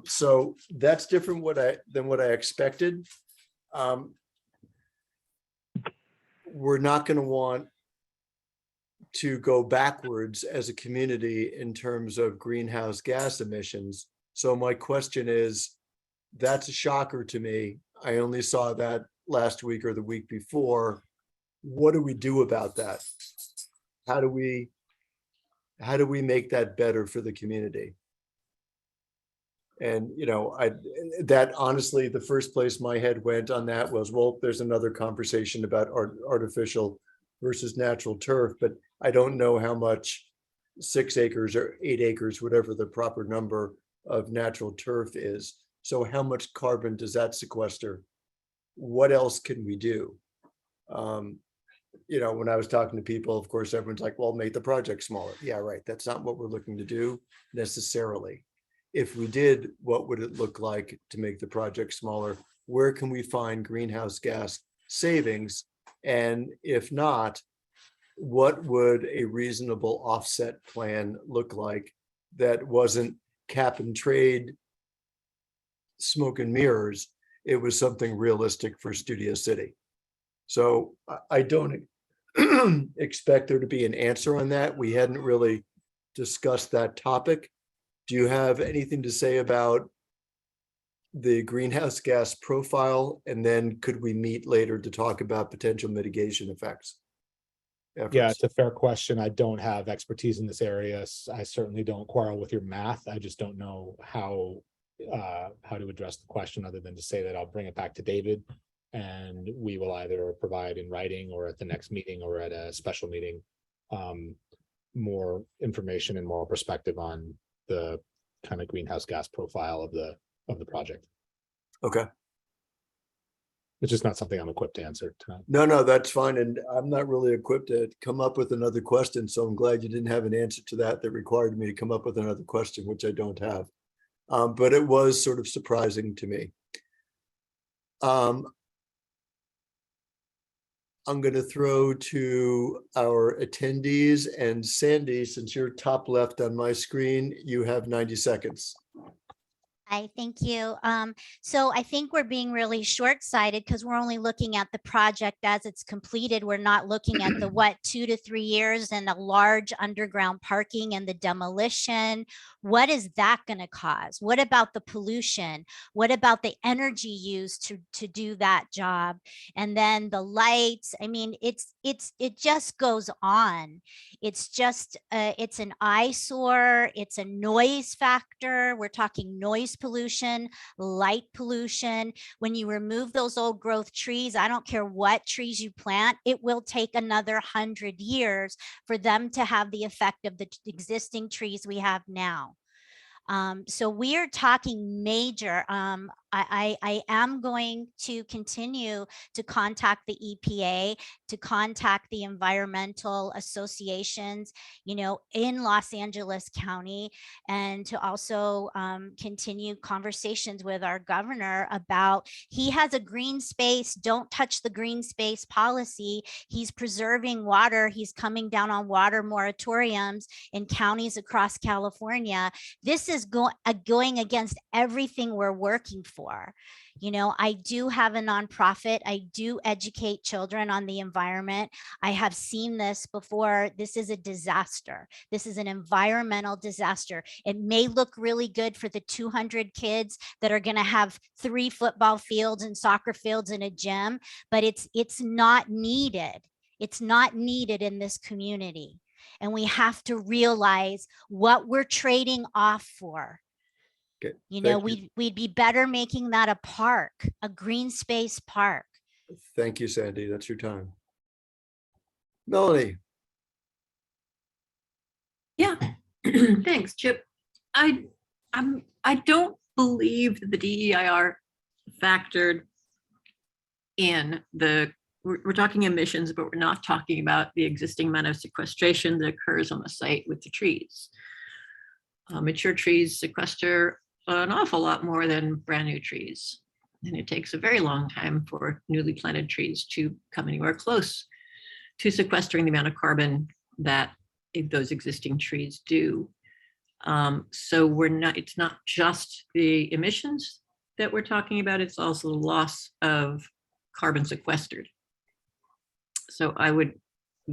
So that's different than what I expected. We're not going to want to go backwards as a community in terms of greenhouse gas emissions. So my question is, that's a shocker to me. I only saw that last week or the week before. What do we do about that? How do we make that better for the community? And, you know, that honestly, the first place my head went on that was, well, there's another conversation about artificial versus natural turf, but I don't know how much 6 acres or 8 acres, whatever the proper number of natural turf is. So how much carbon does that sequester? What else can we do? You know, when I was talking to people, of course, everyone's like, well, make the project smaller. Yeah, right. That's not what we're looking to do necessarily. If we did, what would it look like to make the project smaller? Where can we find greenhouse gas savings? And if not, what would a reasonable offset plan look like that wasn't cap and trade, smoke and mirrors? It was something realistic for Studio City. So I don't expect there to be an answer on that. We hadn't really discuss that topic. Do you have anything to say about the greenhouse gas profile? And then could we meet later to talk about potential mitigation effects? Yeah, efforts? it's a fair question. I don't have expertise in this area. I certainly don't quarrel with your math. I just don't know how to address the question other than to say that I'll bring it back to David, and we will either provide in writing or at the next meeting or at a special meeting more information and more perspective on the kind of greenhouse gas profile of the project. Okay. It's just not something I'm equipped to answer tonight. No, that's fine. And I'm not really equipped to come up with another question. So I'm glad you didn't have an answer to that required me to come up with another question, which I don't have. But it was sort of surprising to me. I'm going to throw to our attendees, and Sandy, since you're top left on my screen, you have 90 seconds. Hi, thank you. So I think we're being really short-sighted because we're only looking at the project as it's completed. We're not looking at the 2 to 3 years and a large underground parking and the demolition. What is that going to cause? What about the pollution? What about the energy used to do that job? And then the lights. I mean, it just goes on. It's just it's an eyesore. It's a noise factor. We're talking noise pollution, light pollution. When you remove those old growth trees, I don't care what trees you plant, it will take another 100 years for them to have the effect of the existing trees we have now. So we are talking major. I am going to continue to contact the EPA, to contact the environmental associations, in Los Angeles County, and to also continue conversations with our governor about, he has a green space, don't touch the green space policy. He's preserving water. He's coming down on water moratoriums in counties across California. This is going against everything we're working for. I do have a nonprofit. I do educate children on the environment. I have seen this before. This is a disaster. This is an environmental disaster. It may look really good for the 200 kids that are going to have 3 football fields and soccer fields and a gym, but it's not needed. It's not needed in this community. And we have to realize what we're trading off for. Okay, we'd be better making that a park, a green space park. Thank you, Sandy. That's your time. Melanie. Yeah, thanks, Chip. I don't believe the DEIR factored in we're talking emissions, but we're not talking about the existing amount of sequestration that occurs on the site with the trees. Mature trees sequester an awful lot more than brand new trees. And it takes a very long time for newly planted trees to come anywhere close to sequestering the amount of carbon that those existing trees do. So it's not just the emissions that we're talking about, it's also the loss of carbon sequestered. So I would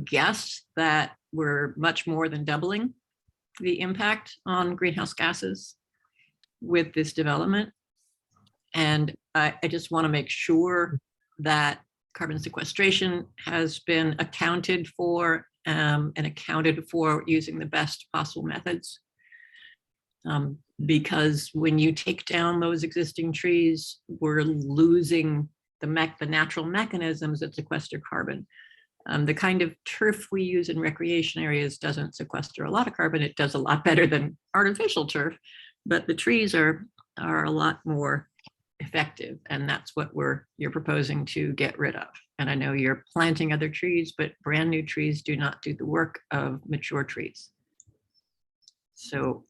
guess that we're much more than doubling the impact on greenhouse gases with this development. And I just want to make sure that carbon sequestration has been accounted for and accounted for using the best possible methods. Because when you take down those existing trees, we're losing the natural mechanisms that sequester carbon. The kind of turf we use in recreation areas doesn't sequester a lot of carbon. It does a lot better than artificial turf, but the trees are a lot more effective, and that's what you're proposing to get rid of. And I know you're planting other trees, but brand new trees do not do the work of mature trees. So,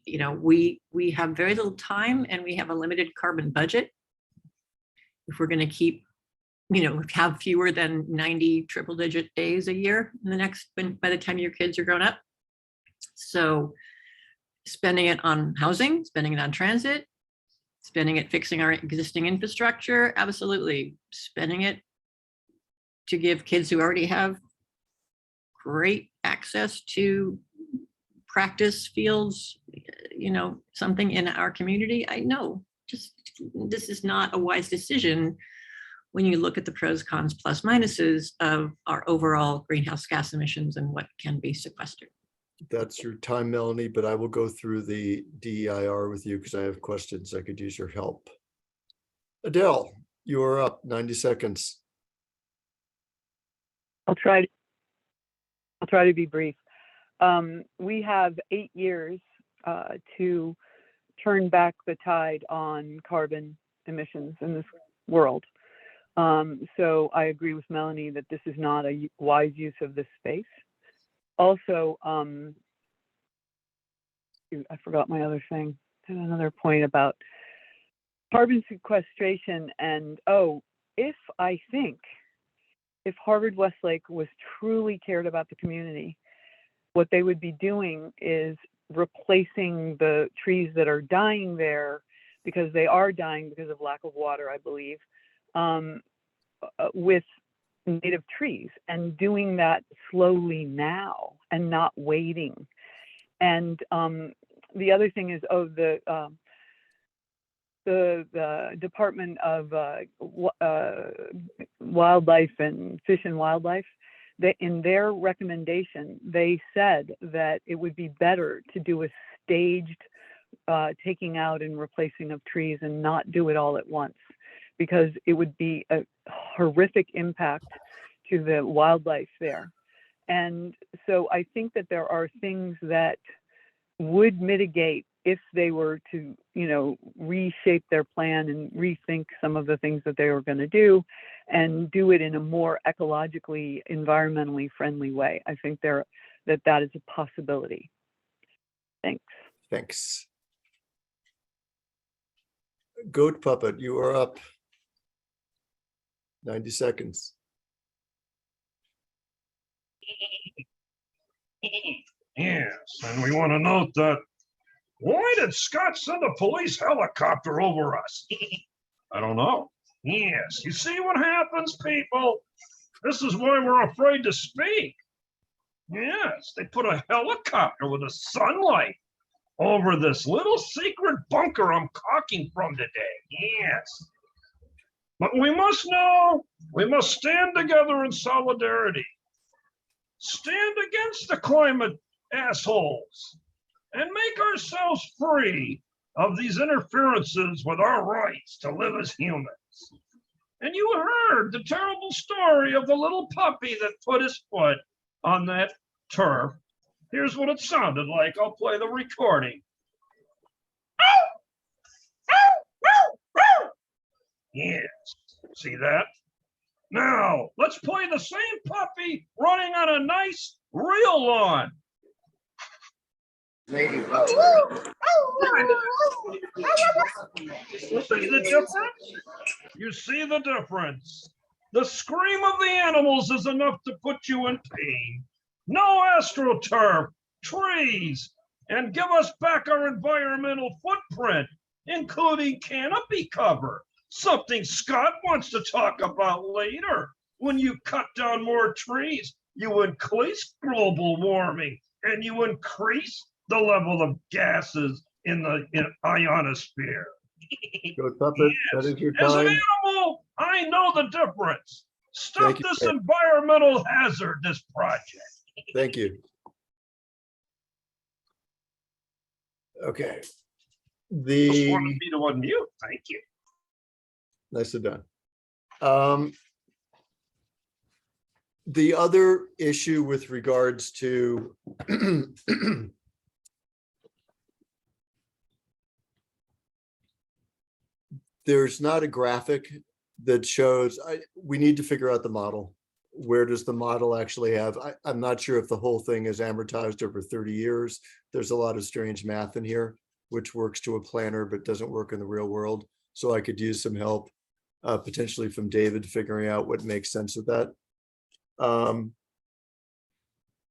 we have very little time and we have a limited carbon budget. If we're going to keep, have fewer than 90 triple-digit days a year by the time your kids are grown up. So spending it on housing, spending it on transit, spending it fixing our existing infrastructure, absolutely. Spending it to give kids who already have great access to practice fields, something in our community? I know, just this is not a wise decision when you look at the pros, cons, plus, minuses of our overall greenhouse gas emissions and what can be sequestered. That's your time, Melanie, but I will go through the DEIR with you because I have questions. I could use your help. Adele, you are up, 90 seconds. I'll try to be brief. We have 8 years to turn back the tide on carbon emissions in this world. So I agree with Melanie that this is not a wise use of this space. Also, I forgot my other thing. I had another point about carbon sequestration. And if Harvard Westlake was truly cared about the community, what they would be doing is replacing the trees that are dying there, because they are dying because of lack of water, I believe, with native trees, and doing that slowly now and not waiting. And the other thing is, the Department of Wildlife and Fish and Wildlife, in their recommendation, they said that it would be better to do a staged taking out and replacing of trees and not do it all at once, because it would be a horrific impact to the wildlife there. And so I think that there are things that would mitigate if they were to, reshape their plan and rethink some of the things that they were going to do and do it in a more ecologically, environmentally friendly way. I think that is a possibility. Thanks. Thanks. Goat Puppet, you are up. 90 seconds. Yes, and we want to note that, why did Scott send a police helicopter over us? I don't know. Yes, you see what happens, people? This is why we're afraid to speak. Yes, they put a helicopter with a sunlight over this little secret bunker I'm caulking from today. Yes. But we must know, we must stand together in solidarity. Stand against the climate assholes and make ourselves free of these interferences with our rights to live as humans. And you heard the terrible story of the little puppy that put his foot on that turf. Here's what it sounded like. I'll play the recording. Yes, see that? Now, let's play the same puppy running on a nice real lawn. See the difference? You see the difference. The scream of the animals is enough to put you in pain. No astroturf, trees, and give us back our environmental footprint, including canopy cover. Something Scott wants to talk about later. When you cut down more trees, you increase global warming and you increase the level of gases in the ionosphere. Goat Puppet, Yes. that is your As an time. animal, I know the difference. Stop Thank you, this Ed. environmental hazard, this project. Thank you. Okay. Just The wanted me to unmute. Thank you. nicely done. The other issue with regards to there's not a graphic that shows, we need to figure out the model. Where does the model actually have? I'm not sure if the whole thing is amortized over 30 years. There's a lot of strange math in here, which works to a planner, but doesn't work in the real world. So I could use some help, potentially from David, figuring out what makes sense of that.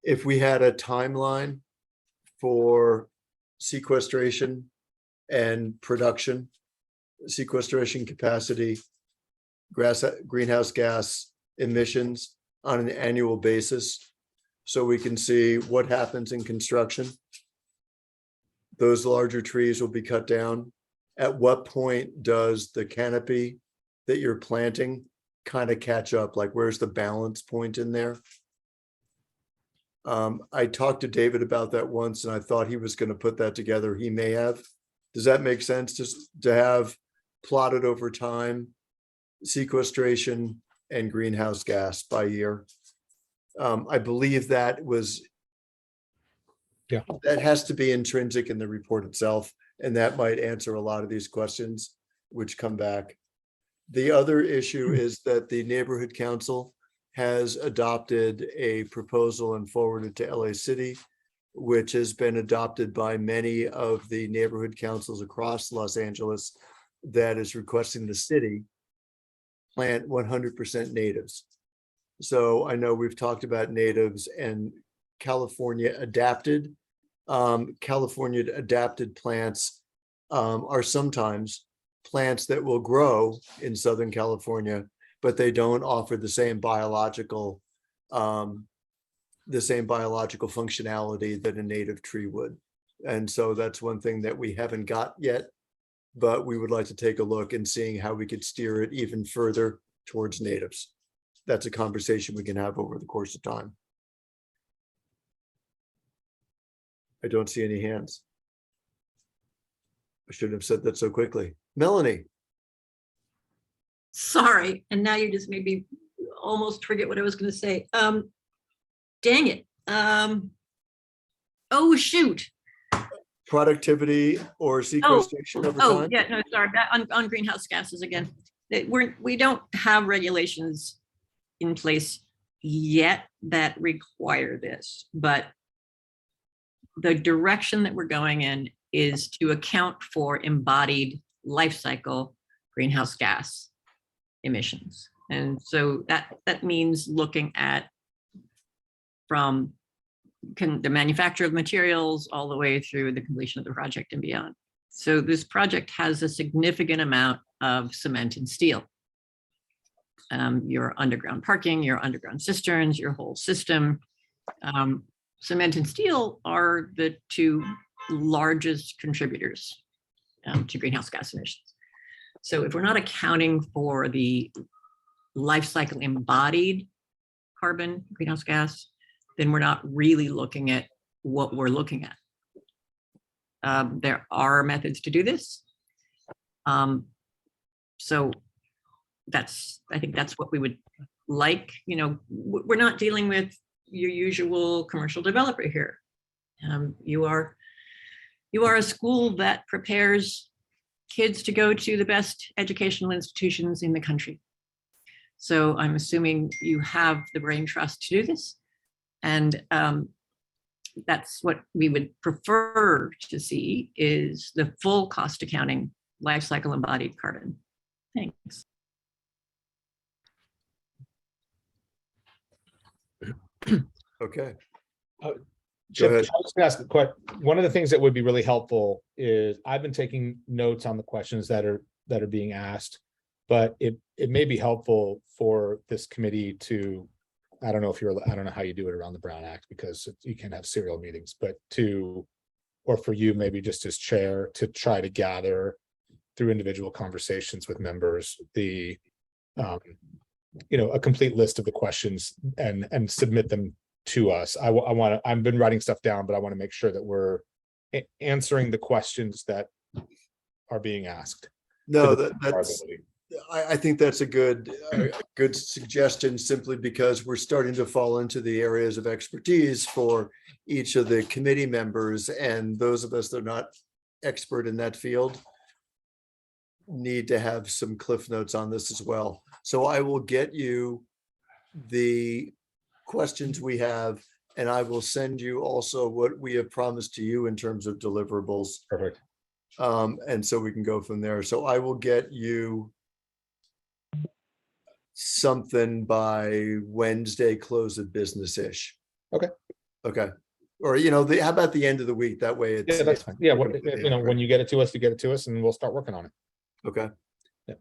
If we had a timeline for sequestration and production, sequestration capacity, greenhouse gas emissions on an annual basis, so we can see what happens in construction those larger trees will be cut down. At what point does the canopy that you're planting kind of catch up? Like, where's the balance point in there? I talked to David about that once, and I thought he was going to put that together. He may have. Does that make sense to have plotted over time, sequestration and greenhouse gas by year? I believe that was, Yeah. that has to be intrinsic in the report itself, and that might answer a lot of these questions which come back. The other issue is that the neighborhood council has adopted a proposal and forwarded to LA City, which has been adopted by many of the neighborhood councils across Los Angeles, that is requesting the city plant 100% natives. So I know we've talked about natives and California adapted. California adapted plants are sometimes plants that will grow in Southern California, but they don't offer the same biological functionality that a native tree would. And so that's one thing that we haven't got yet, but we would like to take a look and seeing how we could steer it even further towards natives. That's a conversation we can have over the course of time. I don't see any hands. I shouldn't have said that so quickly. Melanie. Sorry, and now you just made me almost forget what I was going to say. Dang it. Oh, shoot. Productivity or sequestration over Oh, time? yeah, no, sorry, on greenhouse gases again. We don't have regulations in place yet that require this, but the direction that we're going in is to account for embodied life cycle greenhouse gas emissions. And so that means looking at from the manufacture of materials all the way through the completion of the project and beyond. So this project has a significant amount of cement and steel. Your underground parking, your underground cisterns, your whole system. Cement and steel are the two largest contributors to greenhouse gas emissions. So if we're not accounting for the life cycle embodied carbon greenhouse gas, then we're not really looking at what we're looking at. There are methods to do this. So I think that's what we would like. You know, we're not dealing with your usual commercial developer here. You are a school that prepares kids to go to the best educational institutions in the country. So I'm assuming you have the brain trust to do this. And that's what we would prefer to see, is the full cost accounting, life cycle embodied carbon. Thanks. Okay. Chip, I ahead. was gonna ask a question. One of the things that would be really helpful is I've been taking notes on the questions that are being asked, but it may be helpful for this committee to, I don't know how you do it around the Brown Act, because you can have serial meetings, but or for you, maybe just as chair, to try to gather through individual conversations with members, a complete list of the questions and submit them to us. I've been writing stuff down, but I want to make sure that we're answering the questions that are being asked. No, I think that's a good suggestion, simply because we're starting to fall into the areas of expertise for each of the committee members, and those of us that are not expert in that field need to have some cliff notes on this as well. So I will get you the questions we have, and I will send you also what we have promised to you in terms of deliverables. Perfect. And so we can go from there. So I will get you something by Wednesday, close of business-ish. Okay. Okay. Or, how about the end of the week? That way it's. Yeah, that's fine. Yeah, when you get it to us, you get it to us and we'll start working on it. Okay. Yeah.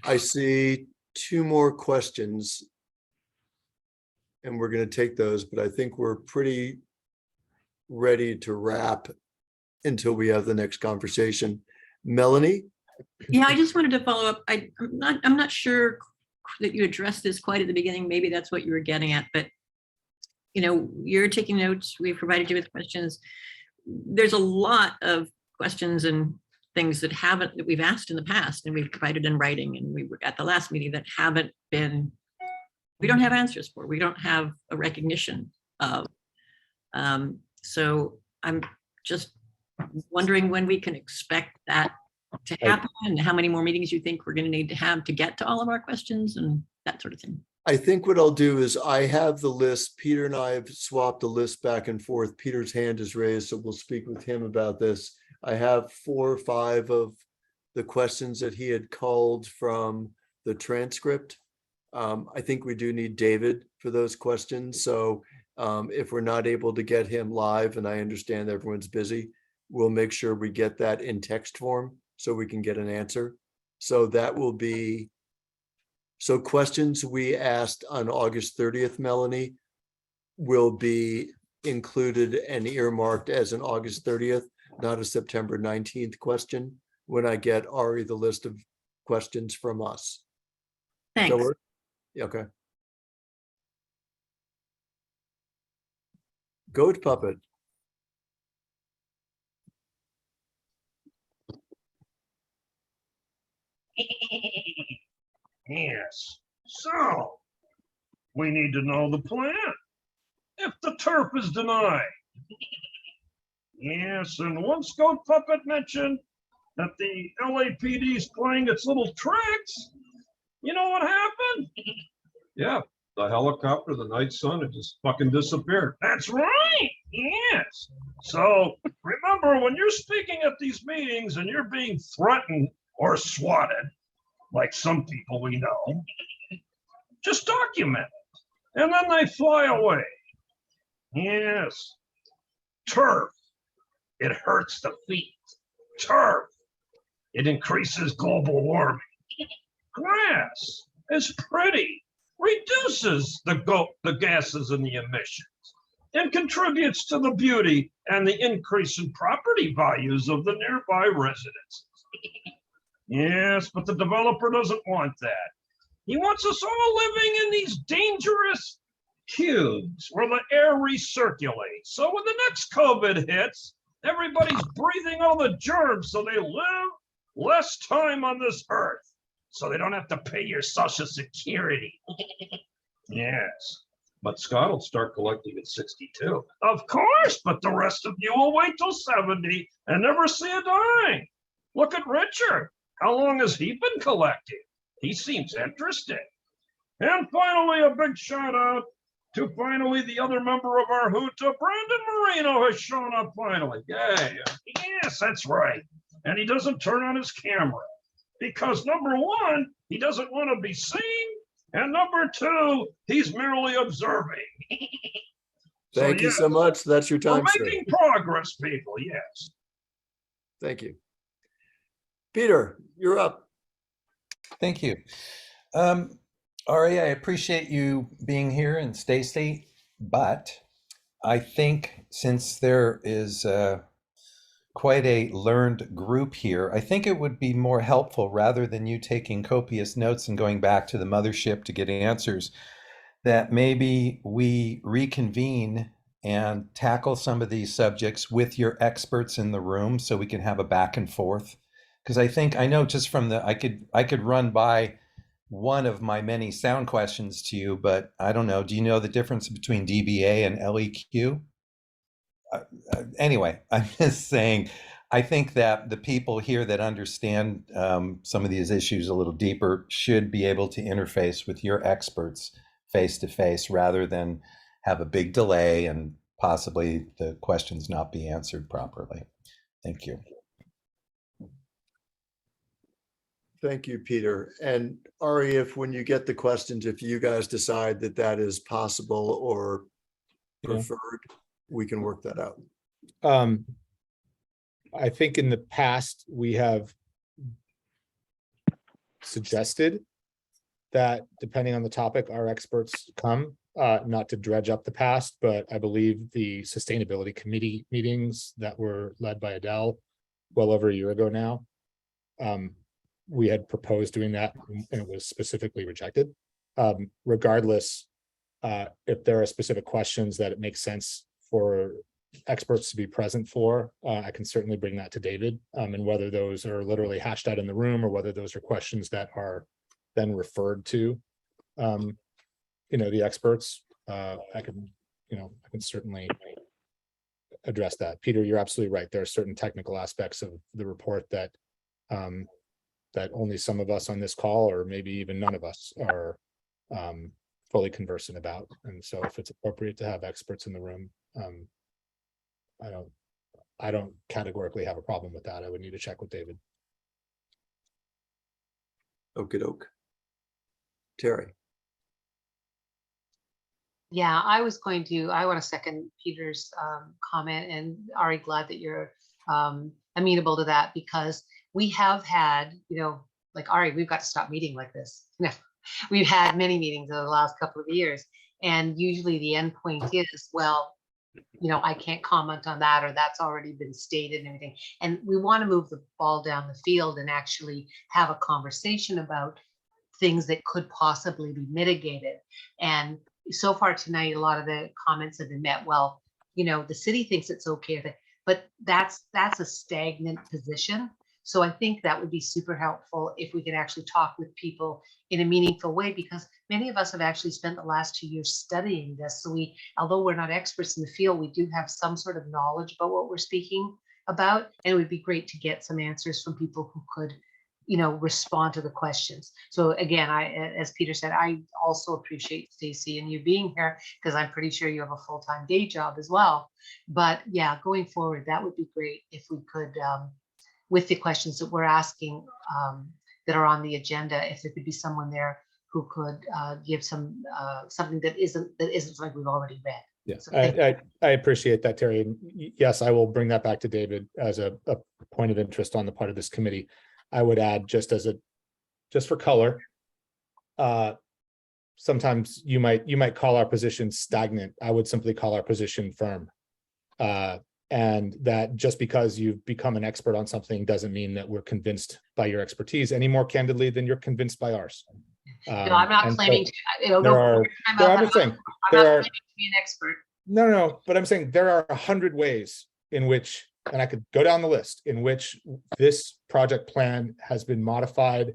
I see two more questions, and we're going to take those, but I think we're pretty ready to wrap until we have the next conversation. Melanie? Yeah, I just wanted to follow up. I'm not sure that you addressed this quite at the beginning. Maybe that's what you were getting at, but you're taking notes. We've provided you with questions. There's a lot of questions and things that we've asked in the past and we've provided in writing, and we were at the last meeting that we don't have answers for. We don't have a recognition of. So I'm just wondering when we can expect that to happen and how many more meetings you think we're going to need to have to get to all of our questions and that sort of thing. I think what I'll do is I have the list. Peter and I have swapped the list back and forth. Peter's hand is raised, so we'll speak with him about this. I have 4 or 5 of the questions that he had culled from the transcript. I think we do need David for those questions. So if we're not able to get him live, and I understand everyone's busy, we'll make sure we get that in text form so we can get an answer. So that will be, so questions we asked on August 30th, Melanie, will be included and earmarked as an August 30th, not a September 19th question, when I get Ari the list of questions from us. Thanks. So okay. Goat puppet. Yes. So we need to know the plan. If the turf is denied. Yes, and once Goat Puppet mentioned that the LAPD is playing its little tricks, you know what happened? Yeah, the helicopter, the night sun, it just fucking disappeared. That's right. Yes. So remember, when you're speaking at these meetings and you're being threatened or swatted, like some people we know, just document it. And then they fly away. Yes. Turf. It hurts the feet. Turf. It increases global warming. Grass is pretty, reduces the gases and the emissions, and contributes to the beauty and the increase in property values of the nearby residences. Yes, but the developer doesn't want that. He wants us all living in these dangerous cubes where the air recirculates. So when the next COVID hits, everybody's breathing all the germs so they live less time on this earth. So they don't have to pay your Social Security. Yes, but Scott will start collecting at 62. Of course, but the rest of you will wait till 70 and never see a dime. Look at Richard. How long has he been collecting? He seems interested. And finally, a big shout out to finally the other member of our junta, Brandon Marino, has shown up finally. Yay. Yes, that's right. And he doesn't turn on his camera because number 1, he doesn't want to be seen. And number 2, he's merely observing. Thank you so much. That's your time, we're making progress, people. Yes. Thank you. Peter, you're up. Thank you. Ari, I appreciate you being here, and Stacy, but I think since there is quite a learned group here, I think it would be more helpful, rather than you taking copious notes and going back to the mothership to get answers, that maybe we reconvene and tackle some of these subjects with your experts in the room so we can have a back and forth. Because I know just from I could run by one of my many sound questions to you, but I don't know. Do you know the difference between DBA and LEQ? Anyway, I'm just saying, I think that the people here that understand some of these issues a little deeper should be able to interface with your experts face to face, rather than have a big delay and possibly the questions not be answered properly. Thank you. Thank you, Peter. And Ari, if when you get the questions, if you guys decide that that is possible or preferred, we can work that out. I think in the past we have suggested that depending on the topic, our experts come. not to dredge up the past, but I believe the sustainability committee meetings that were led by Adele well over a year ago now, we had proposed doing that and it was specifically rejected. Regardless, if there are specific questions that it makes sense for experts to be present for, I can certainly bring that to David, and whether those are literally hashed out in the room or whether those are questions that are then referred to, the experts, I can certainly address that. Peter, you're absolutely right. There are certain technical aspects of the report that that only some of us on this call, or maybe even none of us, are fully conversant about. And so if it's appropriate to have experts in the room, I don't categorically have a problem with that. I would need to check with David. Okie doke. Terry. Yeah, I want to second Peter's comment, and Ari, glad that you're amenable to that, because we have had, like Ari, we've got to stop meeting like this. We've had many meetings over the last couple of years, and usually the end point is, well, I can't comment on that, or that's already been stated and everything. And we want to move the ball down the field and actually have a conversation about things that could possibly be mitigated. And so far tonight, a lot of the comments have been met. Well, the city thinks it's okay, but that's a stagnant position. So I think that would be super helpful if we could actually talk with people in a meaningful way, because many of us have actually spent the last 2 years studying this. So although we're not experts in the field, we do have some sort of knowledge about what we're speaking about. And it would be great to get some answers from people who could, respond to the questions. So again, as Peter said, I also appreciate Stacy and you being here, because I'm pretty sure you have a full-time day job as well. But yeah, going forward, that would be great if we could, with the questions that we're asking that are on the agenda, if there could be someone there who could give something that isn't like we've already read. Yes, So I appreciate that, Terry. And yes, I will bring that back to David as a point of interest on the part of this committee. I would add, just for color, sometimes you might call our position stagnant. I would simply call our position firm. And that just because you've become an expert on something doesn't mean that we're convinced by your expertise any more candidly than you're convinced by ours. No, I'm not claiming to. I'm saying there are. To be an expert. No, but I'm saying there are 100 ways in which, and I could go down the list, in which this project plan has been modified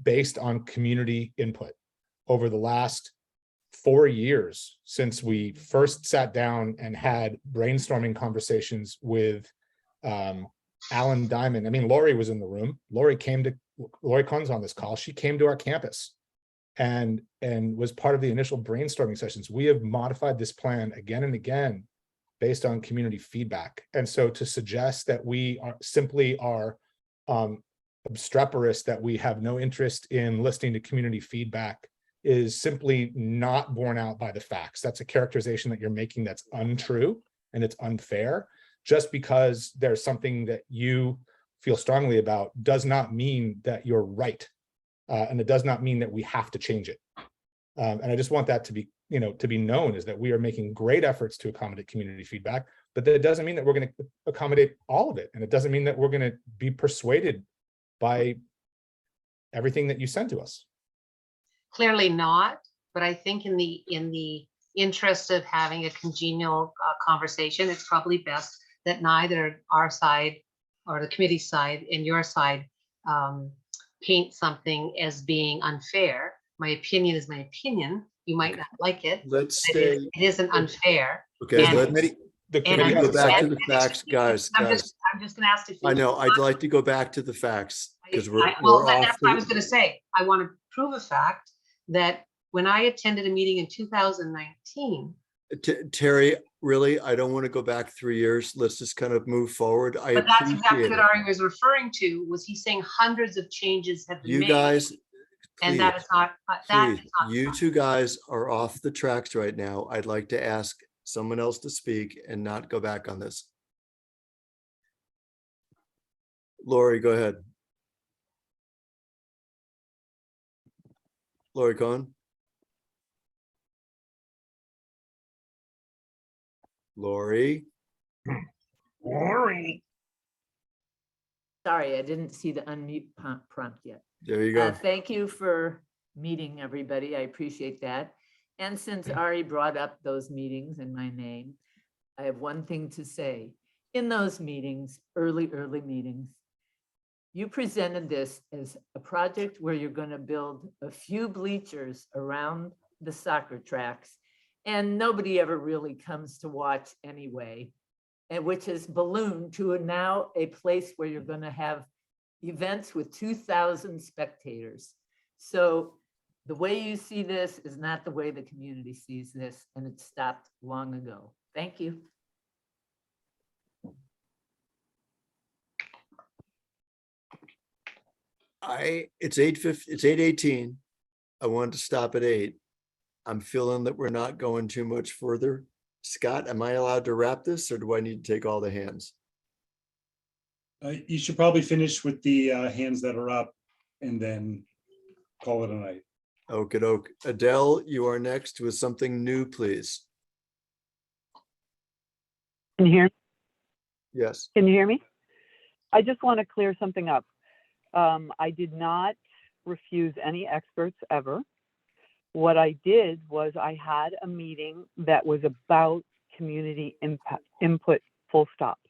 based on community input over the last 4 years since we first sat down and had brainstorming conversations with Alan Diamond. I mean, Lori was in the room. Lori Kuhn's on this call. She came to our campus and was part of the initial brainstorming sessions. We have modified this plan again and again based on community feedback. And so to suggest that we are obstreperous, that we have no interest in listening to community feedback, is simply not borne out by the facts. That's a characterization that you're making that's untrue and it's unfair. Just because there's something that you feel strongly about does not mean that you're right. And it does not mean that we have to change it. And I just want that to be, to be known, is that we are making great efforts to accommodate community feedback, but that doesn't mean that we're going to accommodate all of it. And it doesn't mean that we're going to be persuaded by everything that you send to us. Clearly not, but I think in the interest of having a congenial conversation, it's probably best that neither our side or the committee side and your side paint something as being unfair. My opinion is my opinion. You might not like it. It isn't unfair. Okay, and, let me go back to the facts, guys. I'm just going to ask if you. I know. I'd like to go back to the facts because we're that's off. what I was going to say. I want to prove a fact that when I attended a meeting in 2019. Terry, really, I don't want to go back 3 years. Let's just kind of move forward. But that's exactly what Ari was referring to. Was he saying hundreds of changes have been made? You guys, and that is not. You two guys are off the tracks right now. I'd like to ask someone else to speak and not go back on this. Lori, go ahead. Lori Kuhn. Lori, Lori. Sorry, I didn't see the unmute prompt yet. there you go. Thank you for meeting everybody. I appreciate that. And since Ari brought up those meetings in my name, I have one thing to say. In those meetings, early meetings, you presented this as a project where you're going to build a few bleachers around the soccer tracks, and nobody ever really comes to watch anyway, and which has ballooned to now a place where you're going to have events with 2,000 spectators. So the way you see this is not the way the community sees this, and it stopped long ago. Thank you. It's 8:50, it's 8:18. I wanted to stop at 8. I'm feeling that we're not going too much further. Scott, am I allowed to wrap this, or do I need to take all the hands? You should probably finish with the hands that are up and then call it a night. Okie doke. Adele, you are next with something new, please. Can you hear? Yes. Can you hear me? I just want to clear something up. I did not refuse any experts ever. What I did was I had a meeting that was about community input, full stop.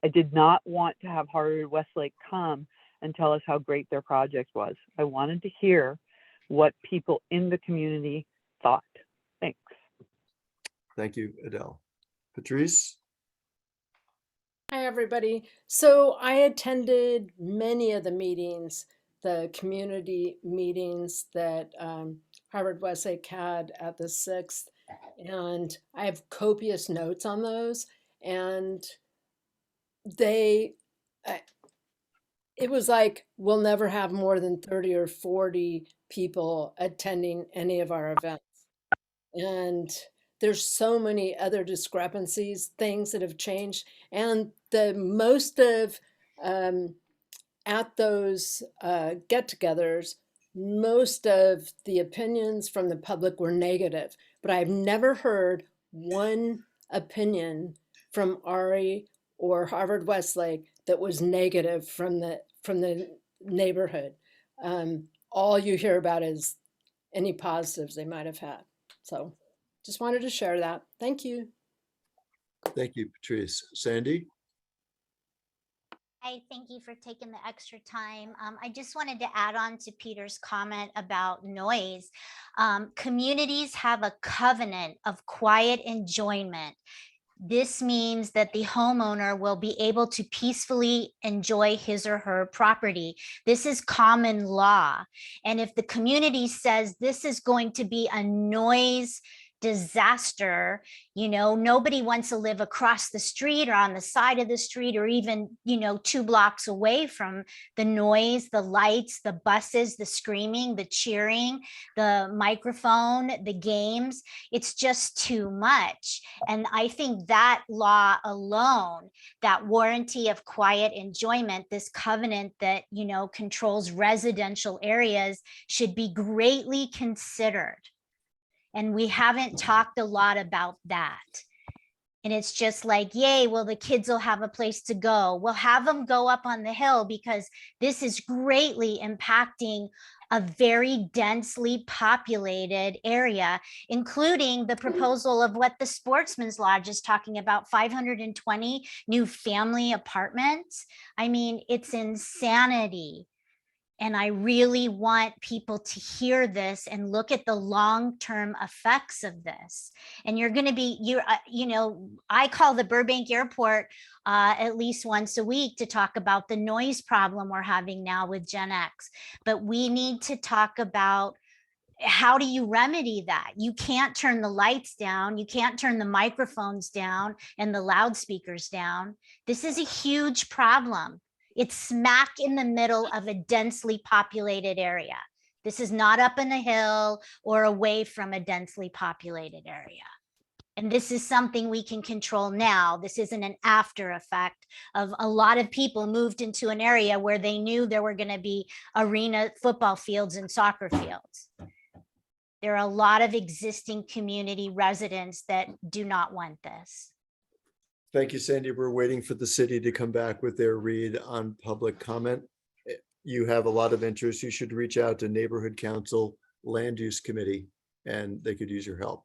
I did not want to have Harvard Westlake come and tell us how great their project was. I wanted to hear what people in the community thought. Thanks. Thank you, Adele. Patrice? Hi, everybody. So I attended many of the meetings, the community meetings that Harvard Westlake had at the 6th, and I have copious notes on those. And it was like, we'll never have more than 30 or 40 people attending any of our events. And there's so many other discrepancies, things that have changed. And the most of, at those get-togethers, most of the opinions from the public were negative, but I've never heard one opinion from Ari or Harvard Westlake that was negative from the neighborhood. All you hear about is any positives they might have had. So just wanted to share that. Thank you. Thank you, Patrice. Sandy? I thank you for taking the extra time. I just wanted to add on to Peter's comment about noise. Communities have a covenant of quiet enjoyment. This means that the homeowner will be able to peacefully enjoy his or her property. This is common law. And if the community says this is going to be a noise disaster, nobody wants to live across the street or on the side of the street or even, 2 blocks away from the noise, the lights, the buses, the screaming, the cheering, the microphone, the games. It's just too much. And I think that law alone, that warranty of quiet enjoyment, this covenant that, controls residential areas, should be greatly considered. And we haven't talked a lot about that. And it's just like, yay, well, the kids will have a place to go. We'll have them go up on the hill because this is greatly impacting a very densely populated area, including the proposal of what the Sportsman's Lodge is talking about, 520 new family apartments. I mean, it's insanity. And I really want people to hear this and look at the long-term effects of this. And you're going to be, I call the Burbank Airport at least once a week to talk about the noise problem we're having now with Gen X. But we need to talk about, how do you remedy that? You can't turn the lights down. You can't turn the microphones down and the loudspeakers down. This is a huge problem. It's smack in the middle of a densely populated area. This is not up in a hill or away from a densely populated area. And this is something we can control now. This isn't an after effect of a lot of people moved into an area where they knew there were going to be arena football fields and soccer fields. There are a lot of existing community residents that do not want this. Thank you, Sandy. We're waiting for the city to come back with their read on public comment. You have a lot of interest. You should reach out to Neighborhood Council Land Use Committee, and they could use your help.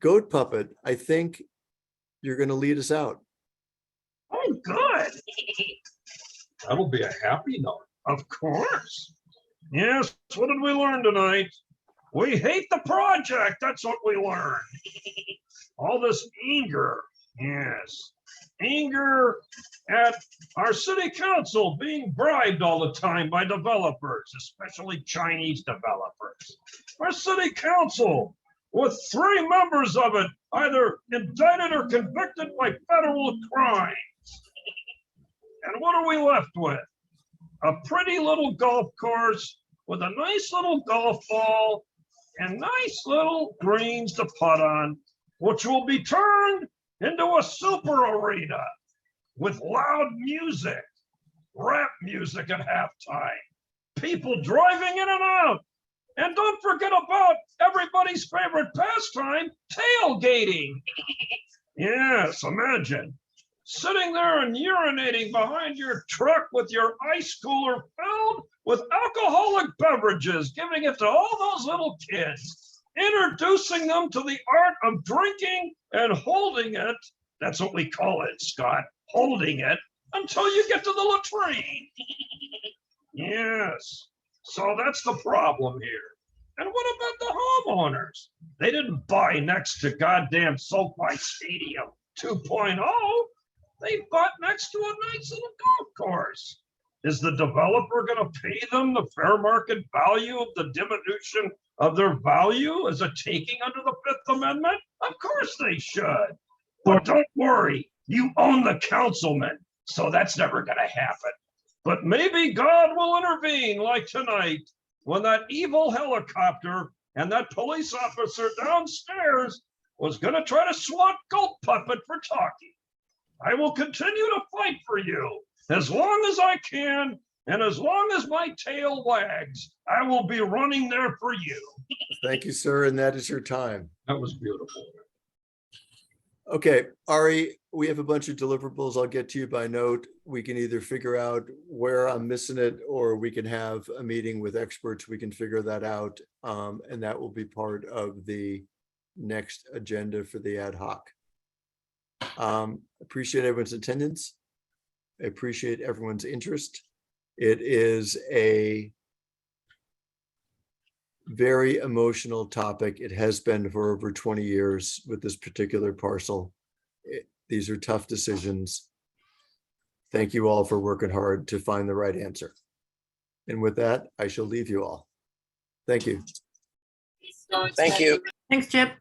Goat Puppet, I think you're going to lead us out. Oh, good. That'll be a happy note. Of course. Yes, what did we learn tonight? We hate the project. That's what we learned. All this anger. Yes. Anger at our city council being bribed all the time by developers, especially Chinese developers. Our city council, with 3 members of it either indicted or convicted by federal crimes. And what are we left with? A pretty little golf course with a nice little golf ball and nice little greens to putt on, which will be turned into a super arena with loud music, rap music at halftime, people driving in and out. And don't forget about everybody's favorite pastime, tailgating. Yes, imagine sitting there and urinating behind your truck with your ice cooler filled with alcoholic beverages, giving it to all those little kids, introducing them to the art of drinking and holding it. That's what we call it, Scott, holding it until you get to the latrine. Yes, so that's the problem here. And what about the homeowners? They didn't buy next to goddamn SoFi Stadium 2.0. They bought next to a nice little golf course. Is the developer going to pay them the fair market value of the diminution of their value as a taking under the Fifth Amendment? Of course they should. But don't worry, you own the councilman, so that's never going to happen. But maybe God will intervene like tonight when that evil helicopter and that police officer downstairs was going to try to swat Goat Puppet for talking. I will continue to fight for you as long as I can, and as long as my tail wags, I will be running there for you. Thank you, sir, and that is your time. That was beautiful. Okay, Ari, we have a bunch of deliverables. I'll get to you by note. We can either figure out where I'm missing it, or we can have a meeting with experts. We can figure that out. And that will be part of the next agenda for the ad hoc. Appreciate everyone's attendance. I appreciate everyone's interest. It is a very emotional topic. It has been for over 20 years with this particular parcel. These are tough decisions. Thank you all for working hard to find the right answer. And with that, I shall leave you all. Thank you. Thank you. Thanks, Chip.